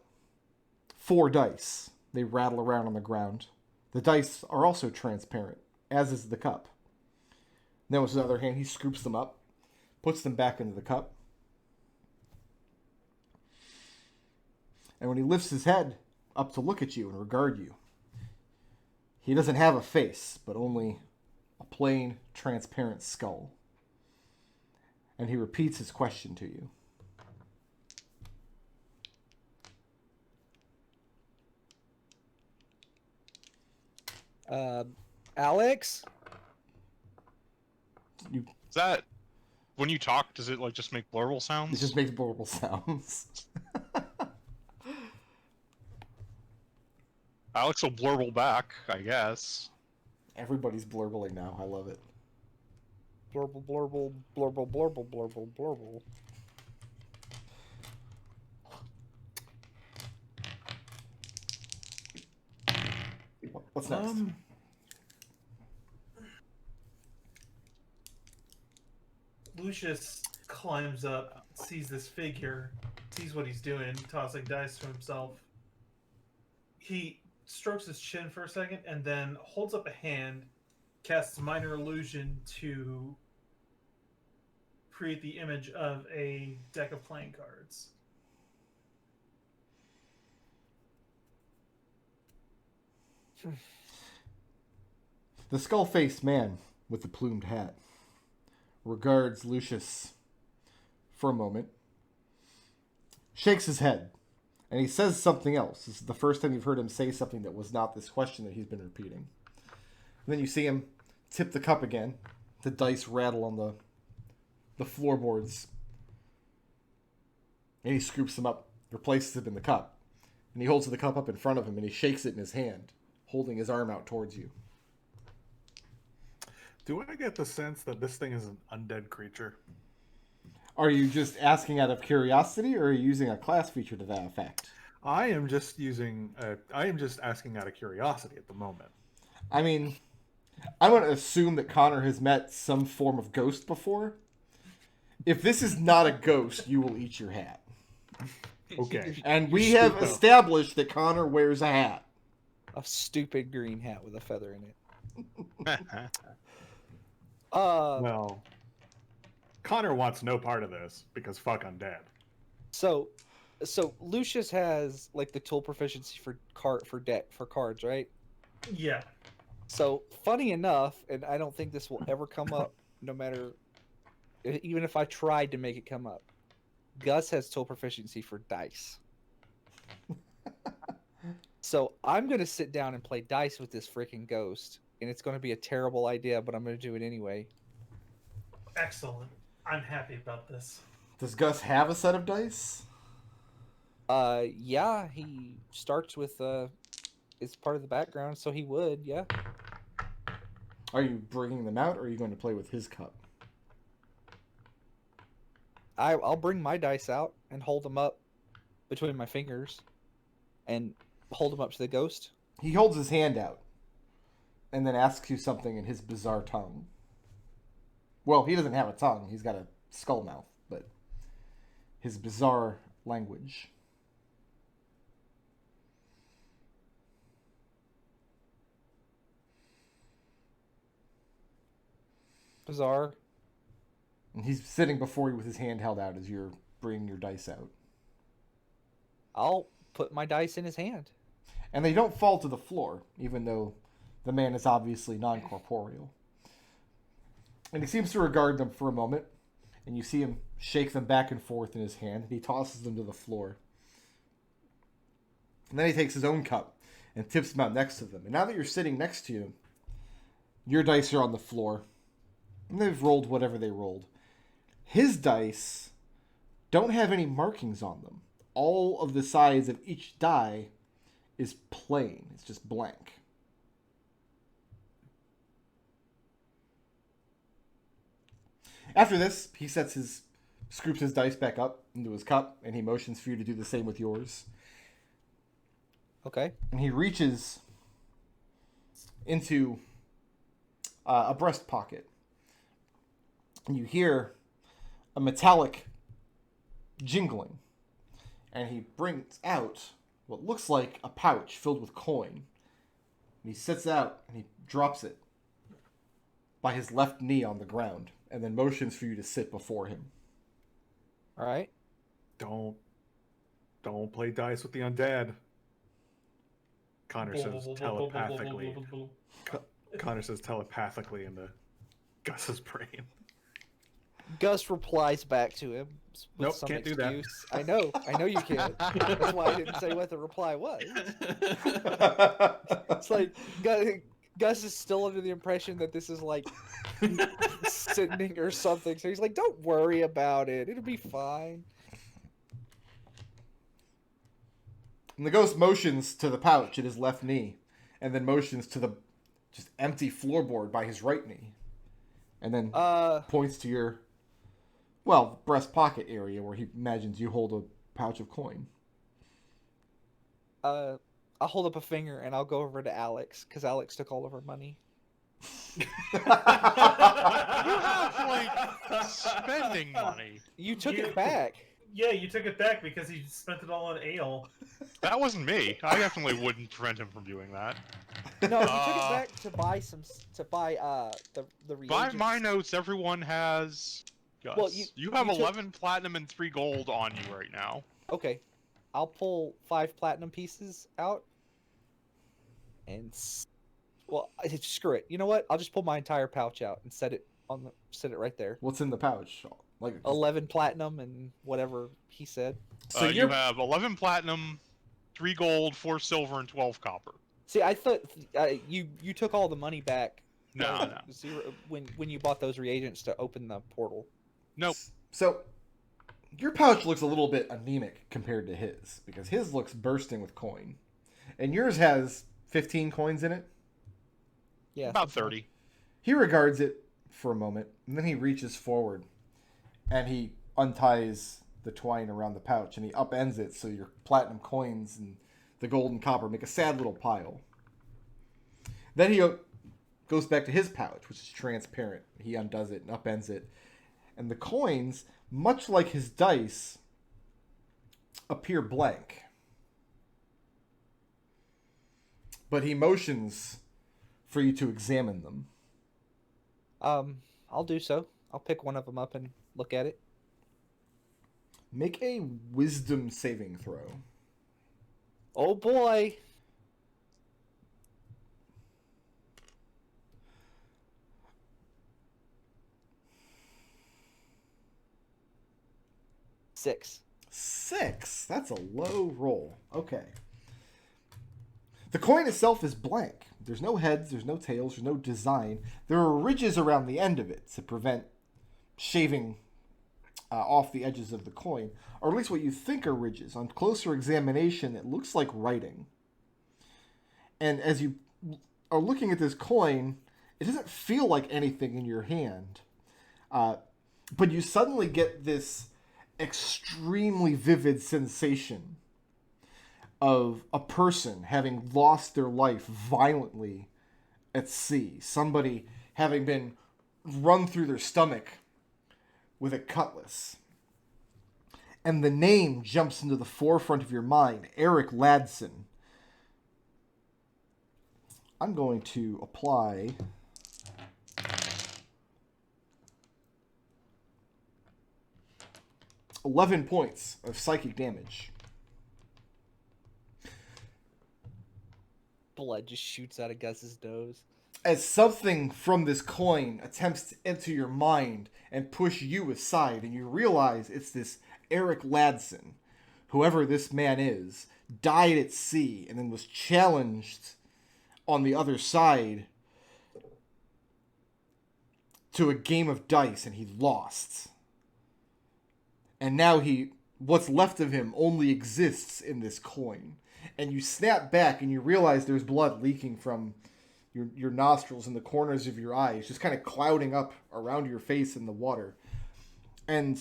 4 dice. They rattle around on the ground. The dice are also transparent, as is the cup. Then with his other hand, he scoops them up, puts them back into the cup. And when he lifts his head up to look at you and regard you, he doesn't have a face, but only a plain, transparent skull. And he repeats his question to you. Alex? You, Is that when you talk? Does it like just make blurble sounds? it just makes blurble sounds. Alex will blurble back, I guess. Everybody's blurbling now. I love it. Blurble, blurble, blurble, blurble, blurble, blurble. What's next? Lucius climbs up, sees this figure, sees what he's doing, tossing dice to himself. He strokes his chin for a second and then holds up a hand, casts minor illusion to create the image of a deck of playing cards. The skull-faced man with the plumed hat regards Lucius for a moment, shakes his head, and he says something else. This is the first time you've heard him say something that was not this question that he's been repeating. And then you see him tip the cup again. The dice rattle on the floorboards. And he scoops them up, replaces them in the cup. And he holds the cup up in front of him, and he shakes it in his hand, holding his arm out towards you. Do I get the sense that this thing is an undead creature? Are you just asking out of curiosity, or are you using a class feature to that effect? I am just asking out of curiosity at the moment. I mean, I'm going to assume that Connor has met some form of ghost before. If this is not a ghost, you will eat your hat. Okay. And we have established that Connor wears a hat. A stupid green hat with a feather in it. Well, Connor wants no part of this because fuck undead. So Lucius has like the tool proficiency for cards, right? Yeah. So funny enough, and I don't think this will ever come up, no matter, even if I tried to make it come up. Gus has tool proficiency for dice. So I'm gonna sit down and play dice with this freaking ghost, and it's gonna be a terrible idea, but I'm gonna do it anyway. Excellent. I'm happy about this. Does Gus have a set of dice? Yeah, he starts with it's part of the background, so he would, yeah. Are you bringing them out, or are you going to play with his cup? I'll bring my dice out and hold them up between my fingers and hold them up to the ghost. He holds his hand out and then asks you something in his bizarre tongue. Well, he doesn't have a tongue. He's got a skull mouth, but his bizarre language. Bizarre. And he's sitting before you with his hand held out as you're bringing your dice out. I'll put my dice in his hand. And they don't fall to the floor, even though the man is obviously non-corporeal. And he seems to regard them for a moment, and you see him shake them back and forth in his hand, and he tosses them to the floor. And then he takes his own cup, and tips them out next to them. And now that you're sitting next to you, your dice are on the floor. And they've rolled whatever they rolled. His dice don't have any markings on them. All of the sides of each die is plain. It's just blank. After this, he scoops his dice back up into his cup, and he motions for you to do the same with yours. Okay. And he reaches into a breast pocket. And you hear a metallic jingling. And he brings out what looks like a pouch filled with coin. And he sets it out and he drops it by his left knee on the ground. And then motions for you to sit before him. All right. Don't play dice with the undead. Connor says telepathically. Connor says telepathically into Gus's brain. Gus replies back to him with Nope, some can't do excuse. I know you can't. That's why I didn't say what the reply was. It's like Gus is still under the impression that this is like sending or something. So he's like, "Don't worry about it. It'll be fine." And the ghost motions to the pouch at his left knee, and then motions to the just empty floorboard by his right knee, and then points to your, breast pocket area where he imagines you hold a pouch of coin. I'll hold up a finger and I'll go over to Alex because Alex took all of our money. You have like spending money. You took it back. Yeah, you took it back because he spent it all on ale. That wasn't me. I definitely wouldn't prevent him from doing that. No, he took it back to buy the reagents. By my notes, everyone has. Gus, Well, you have you took- 11 platinum and 3 gold on you right now. Okay, I'll pull 5 platinum pieces out. And screw it. You know what? I'll just pull my entire pouch out and set it right there. What's in the pouch? 11 platinum and whatever he said. So You have 11 platinum, 3 gold, 4 silver, and 12 copper. See, I thought you took all the money back. No. When you bought those reagents to open the portal. Nope. So your pouch looks a little bit anemic compared to his, because his looks bursting with coin, and yours has 15 coins in it. Yeah, About 30. He regards it for a moment, and then he reaches forward, and he unties the twine around the pouch, and he upends it so your platinum coins and the gold and copper make a sad little pile. Then he goes back to his pouch, which is transparent. He undoes it and upends it, and the coins, much like his dice, appear blank. But he motions for you to examine them. I'll do so. I'll pick one of them up and look at it. Make a wisdom saving throw. Oh boy. Six. 6. That's a low roll. Okay. The coin itself is blank. There's no heads, there's no tails, there's no design. There are ridges around the end of it to prevent shaving off the edges of the coin, or at least what you think are ridges. On closer examination, it looks like writing. And as you are looking at this coin, it doesn't feel like anything in your hand. But you suddenly get this extremely vivid sensation of a person having lost their life violently at sea. Somebody having been run through their stomach with a cutlass. And the name jumps into the forefront of your mind, Eric Ladson. I'm going to apply 11 points of psychic damage. Blood just shoots out of Gus's nose. As something from this coin attempts to enter your mind and push you aside, and you realize it's this Eric Ladson, whoever this man is, died at sea and then was challenged on the other side to a game of dice, and he lost. And now what's left of him only exists in this coin. And you snap back and you realize there's blood leaking from your nostrils and the corners of your eyes, just kind of clouding up around your face in the water. And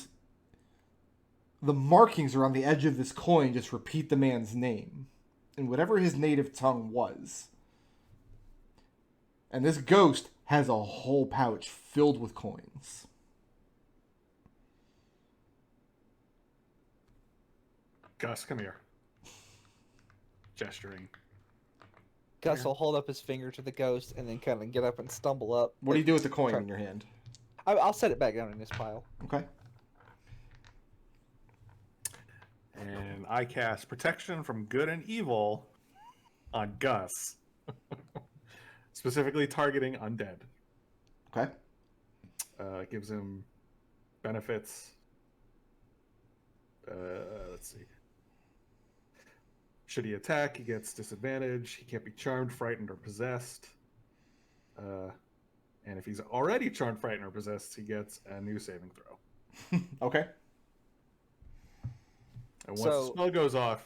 the markings around the edge of this coin just repeat the man's name in whatever his native tongue was. And this ghost has a whole pouch filled with coins. Gus, come here. Gesturing. Gus will hold up his finger to the ghost and then kind of get up and stumble up. What do you do with the coin in your hand? I'll set it back down in this pile. Okay. And I cast Protection from Good and Evil on Gus. Specifically targeting undead. Okay. It gives him benefits. Let's see. Should he attack, he gets disadvantage. He can't be charmed, frightened, or possessed. And if he's already charmed, frightened, or possessed, he gets a new saving throw. Okay. And once the spell goes off,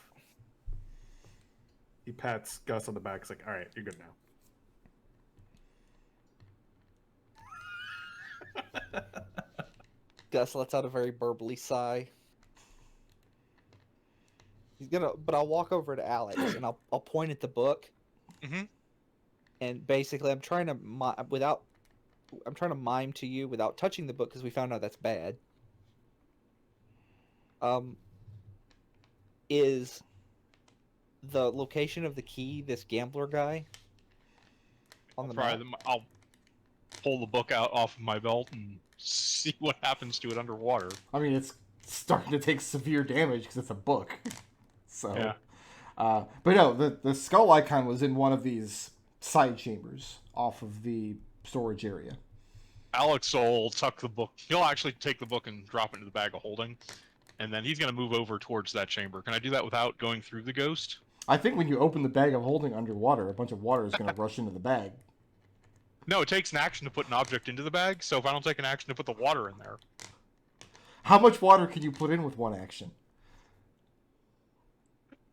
he pats Gus on the back. He's like, all right, you're good now. Gus lets out a very burbly sigh. But I'll walk over to Alex and I'll point at the book. Mm-hmm. And basically, I'm trying to mime to you without touching the book because we found out that's bad. Is the location of the key this gambler guy on the map? I'll pull the book out off of my belt and see what happens to it underwater. I mean, it's starting to take severe damage because it's a book. So, yeah. But no, the skull icon was in one of these side chambers off of the storage area. Alex will tuck the book. He'll actually take the book and drop it into the bag of holding, and then he's going to move over towards that chamber. Can I do that without going through the ghost? I think when you open the bag of holding underwater, a bunch of water is going to rush into the bag. No, it takes an action to put an object into the bag, so if I don't take an action to put the water in there... How much water can you put in with one action?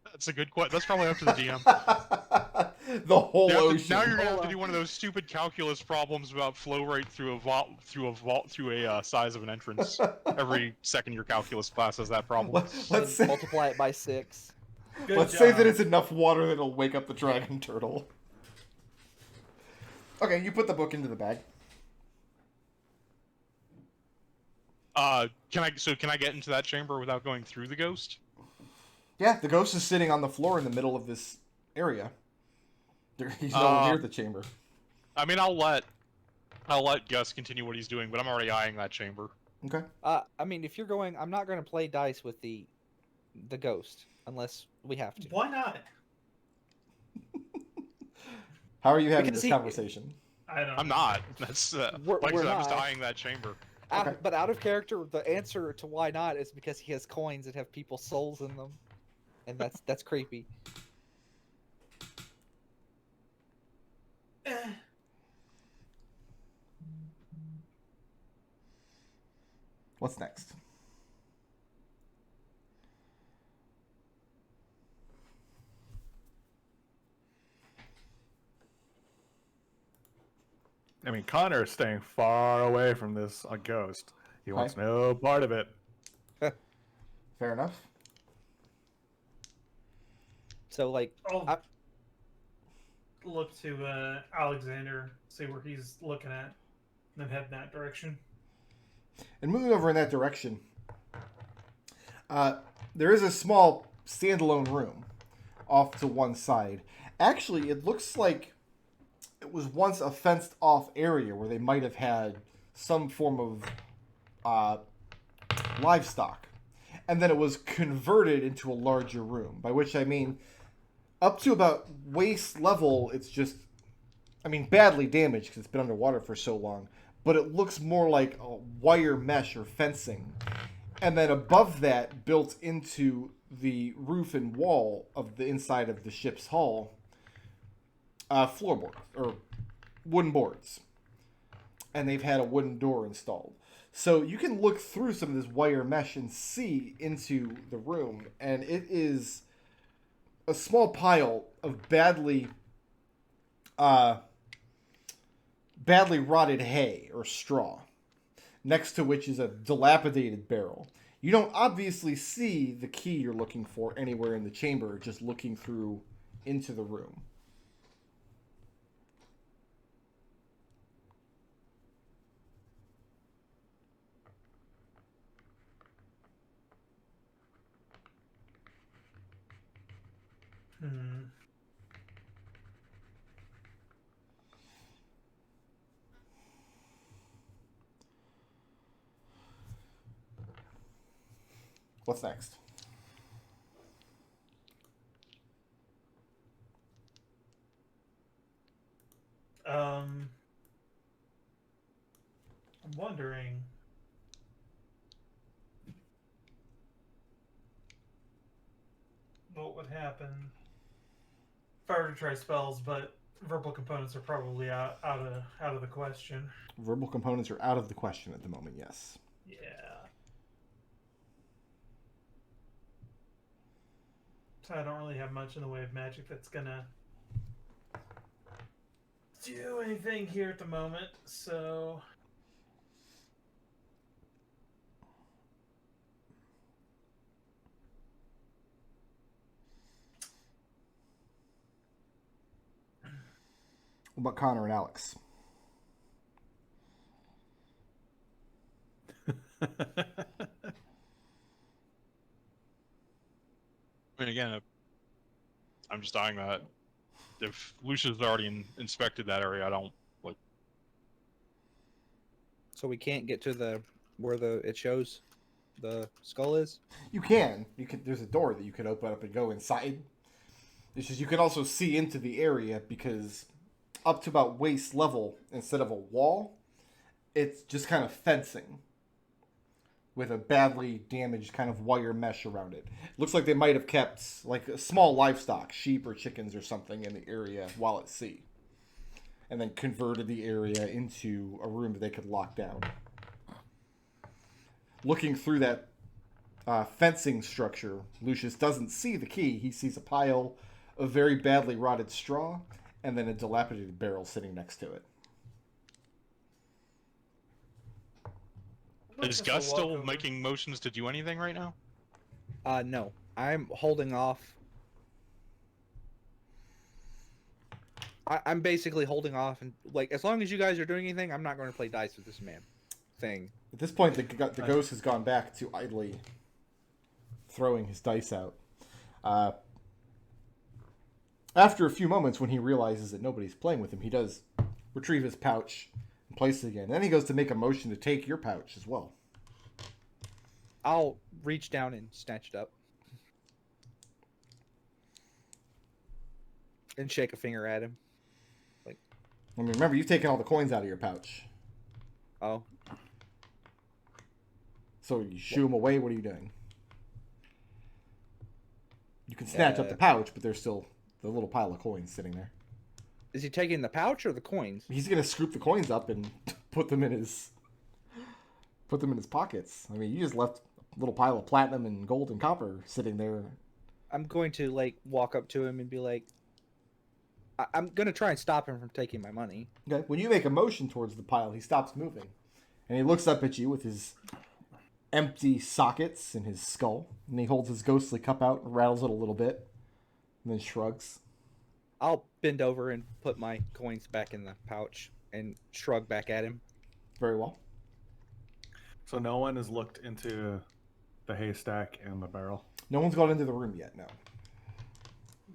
That's a good question. That's probably up to the DM. The whole ocean. Now you're gonna have to do one of those stupid calculus problems about flow rate through a size of an entrance. Every second your calculus class has that problem. Let's say, multiply it by 6. let's say that it's enough water that it'll wake up the dragon turtle. Okay, you put the book into the bag. Can I get into that chamber without going through the ghost? Yeah, the ghost is sitting on the floor in the middle of this area. He's nowhere near the chamber. I mean, I'll let Gus continue what he's doing, but I'm already eyeing that chamber. Okay. I mean, if you're going, I'm not going to play dice with the ghost unless we have to. Why not? How are you having Because this conversation? I don't. I'm not. That's We're like I said, I'm just not. eyeing that chamber. Okay. But out of character, the answer to why not is because he has coins that have people's souls in them, and that's creepy. What's next? I mean, Connor is staying far away from this ghost. He wants no part of it. Fair enough. So, like, I'll look to Alexander, see where he's looking at, and then head in that direction. And moving over in that direction, there is a small standalone room off to one side. Actually, it looks like it was once a fenced-off area where they might have had some form of livestock. And then it was converted into a larger room, by which I mean up to about waist level, it's just, I mean, badly damaged because it's been underwater for so long, but it looks more like a wire mesh or fencing. And then above that, built into the roof and wall of the inside of the ship's hull, floorboards or wooden boards. And they've had a wooden door installed. So you can look through some of this wire mesh and see into the room, and it is a small pile of badly rotted hay or straw, next to which is a dilapidated barrel. You don't obviously see the key you're looking for anywhere in the chamber, just looking through into the room. Hmm. What's next? I'm wondering. What would happen if I were to try spells, but verbal components are probably out of the question. Verbal components are out of the question at the moment, yes. Yeah. So I don't really have much in the way of magic that's gonna do anything here at the moment, so What about Connor and Alex? I mean, again, I'm just dying that if Lucius has already inspected that area, I don't like. So we can't get to where it shows the skull is? You can. There's a door that you can open up and go inside. It's just you can also see into the area because up to about waist level, instead of a wall, it's just kind of fencing with a badly damaged kind of wire mesh around it. Looks like they might have kept like a small livestock, sheep or chickens or something in the area while at sea. And then converted the area into a room that they could lock down. Looking through that fencing structure, Lucius doesn't see the key. He sees a pile of very badly rotted straw and then a dilapidated barrel sitting next to it. Is Gus still making motions to do anything right now? No. I'm holding off. I'm basically holding off, and like as long as you guys are doing anything, I'm not going to play dice with this man thing. At this point, the ghost has gone back to idly throwing his dice out. After a few moments, when he realizes that nobody's playing with him, he does retrieve his pouch and place it again. And then he goes to make a motion to take your pouch as well. I'll reach down and snatch it up. And shake a finger at him. I mean, remember, you've taken all the coins out of your pouch. Oh. So you shoo them away? What are you doing? You can snatch up the pouch, but there's still the little pile of coins sitting there. Is he taking the pouch or the coins? He's going to scoop the coins up and put them in his pockets. I mean, you just left a little pile of platinum and gold and copper sitting there. I'm going to walk up to him and be like, I'm going to try and stop him from taking my money. Okay. When you make a motion towards the pile, he stops moving. And he looks up at you with his empty sockets in his skull. And he holds his ghostly cup out and rattles it a little bit. And then shrugs. I'll bend over and put my coins back in the pouch and shrug back at him. Very well. So no one has looked into the haystack and the barrel? No one's gone into the room yet, no.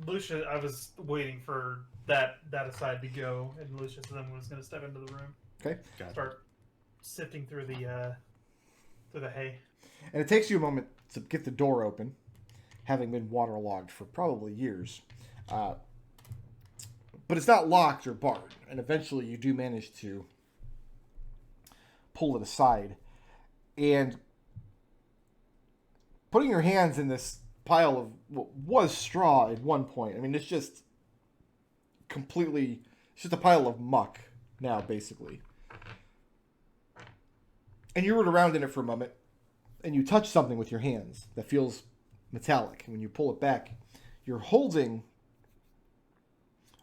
Lucius, I was waiting for that aside to go, and Lucius then was going to step into the room. Okay. Gotcha. Start sifting through the hay. And it takes you a moment to get the door open, having been waterlogged for probably years. But it's not locked or barred, and eventually you do manage to pull it aside. And putting your hands in this pile of what was straw at one point. I mean, it's just completely, it's just a pile of muck now, basically. And you root around in it for a moment, and you touch something with your hands that feels metallic. And when you pull it back, you're holding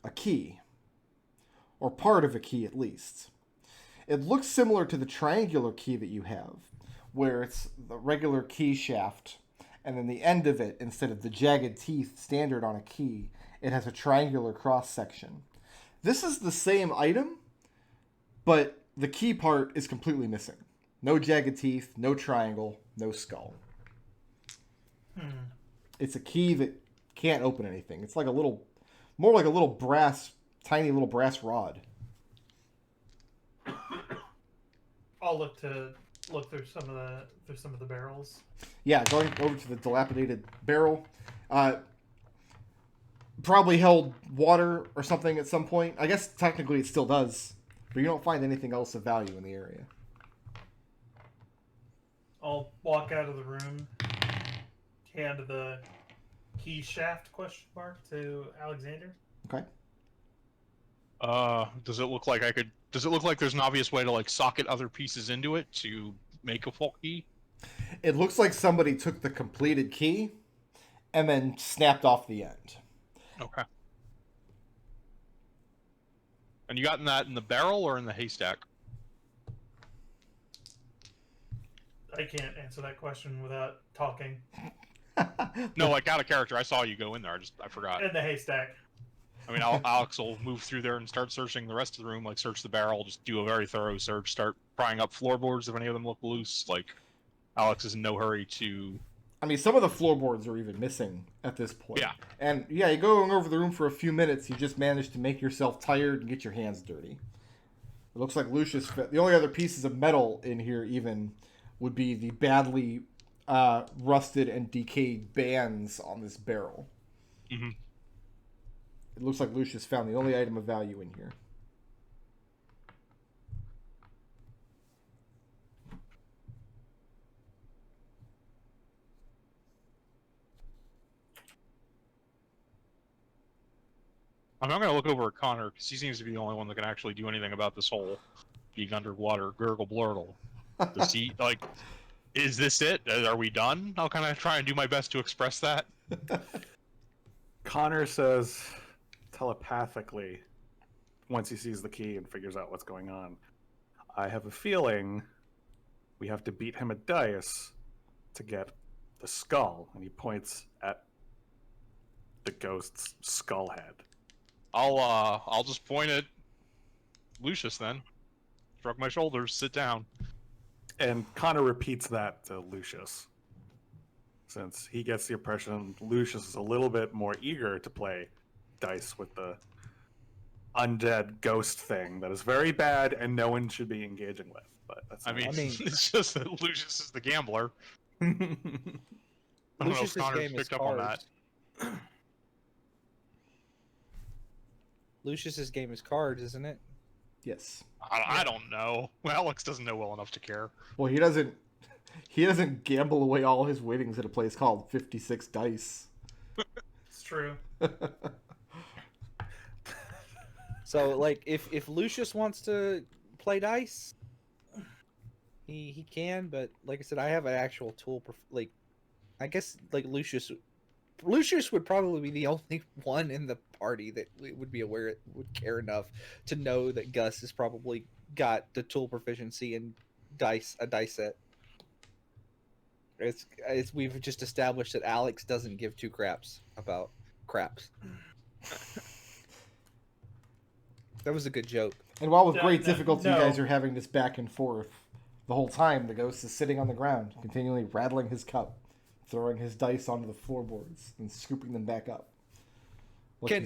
a key, or part of a key at least. It looks similar to the triangular key that you have, where it's the regular key shaft, and then the end of it, instead of the jagged teeth standard on a key, it has a triangular cross section. This is the same item, but the key part is completely missing. No jagged teeth, no triangle, no skull. It's a key that can't open anything. It's like a little, more like a little brass, tiny little brass rod. I'll look through some of the barrels. Yeah, going over to the dilapidated barrel. Probably held water or something at some point. I guess technically it still does, but you don't find anything else of value in the area. I'll walk out of the room, hand the key shaft to Alexander. Okay. Does it look like there's an obvious way to like socket other pieces into it to make a full key? It looks like somebody took the completed key and then snapped off the end. Okay. And you gotten that in the barrel or in the haystack? I can't answer that question without talking. No, like out of character. I saw you go in there. I forgot. In the haystack. I mean, Alex will move through there and start searching the rest of the room, like search the barrel, just do a very thorough search, start prying up floorboards if any of them look loose. Like, Alex is in no hurry to... I mean, some of the floorboards are even missing at this point. Yeah. And yeah, you go over the room for a few minutes, you just manage to make yourself tired and get your hands dirty. It looks like Lucius... The only other pieces of metal in here even would be the badly rusted and decayed bands on this barrel. Mm-hmm. It looks like Lucius found the only item of value in here. I'm not going to look over at Connor, because he seems to be the only one that can actually do anything about this whole being underwater gurgle blurtle. Does he, like, is this it? Are we done? I'll kind of try and do my best to express that. Connor says telepathically, once he sees the key and figures out what's going on, I have a feeling we have to beat him at dice to get the skull. And he points at the ghost's skull head. I'll just point at Lucius then. Shrug my shoulders, sit down. And Connor repeats that to Lucius, since he gets the impression Lucius is a little bit more eager to play dice with the undead ghost thing that is very bad and no one should be engaging with. But that's I mean, I mean- it's just that Lucius is the gambler. I don't know if Lucius's Connor's game is picked up on that. cards. Lucius's game is cards, isn't it? Yes. I don't know. Alex doesn't know well enough to care. Well, he doesn't gamble away all his winnings at a place called 56 Dice. It's true. So, like, if Lucius wants to play dice, he can. But like I said, I have an actual tool. Like, I guess like Lucius would probably be the only one in the party that would be aware, would care enough to know that Gus has probably got the tool proficiency in a dice set. It's we've just established that Alex doesn't give two craps about craps. That was a good joke. And while with No, great no, difficulty you no. guys are having this back and forth, the whole time the ghost is sitting on the ground, continually rattling his cup, throwing his dice onto the floorboards, and scooping them back up. Looking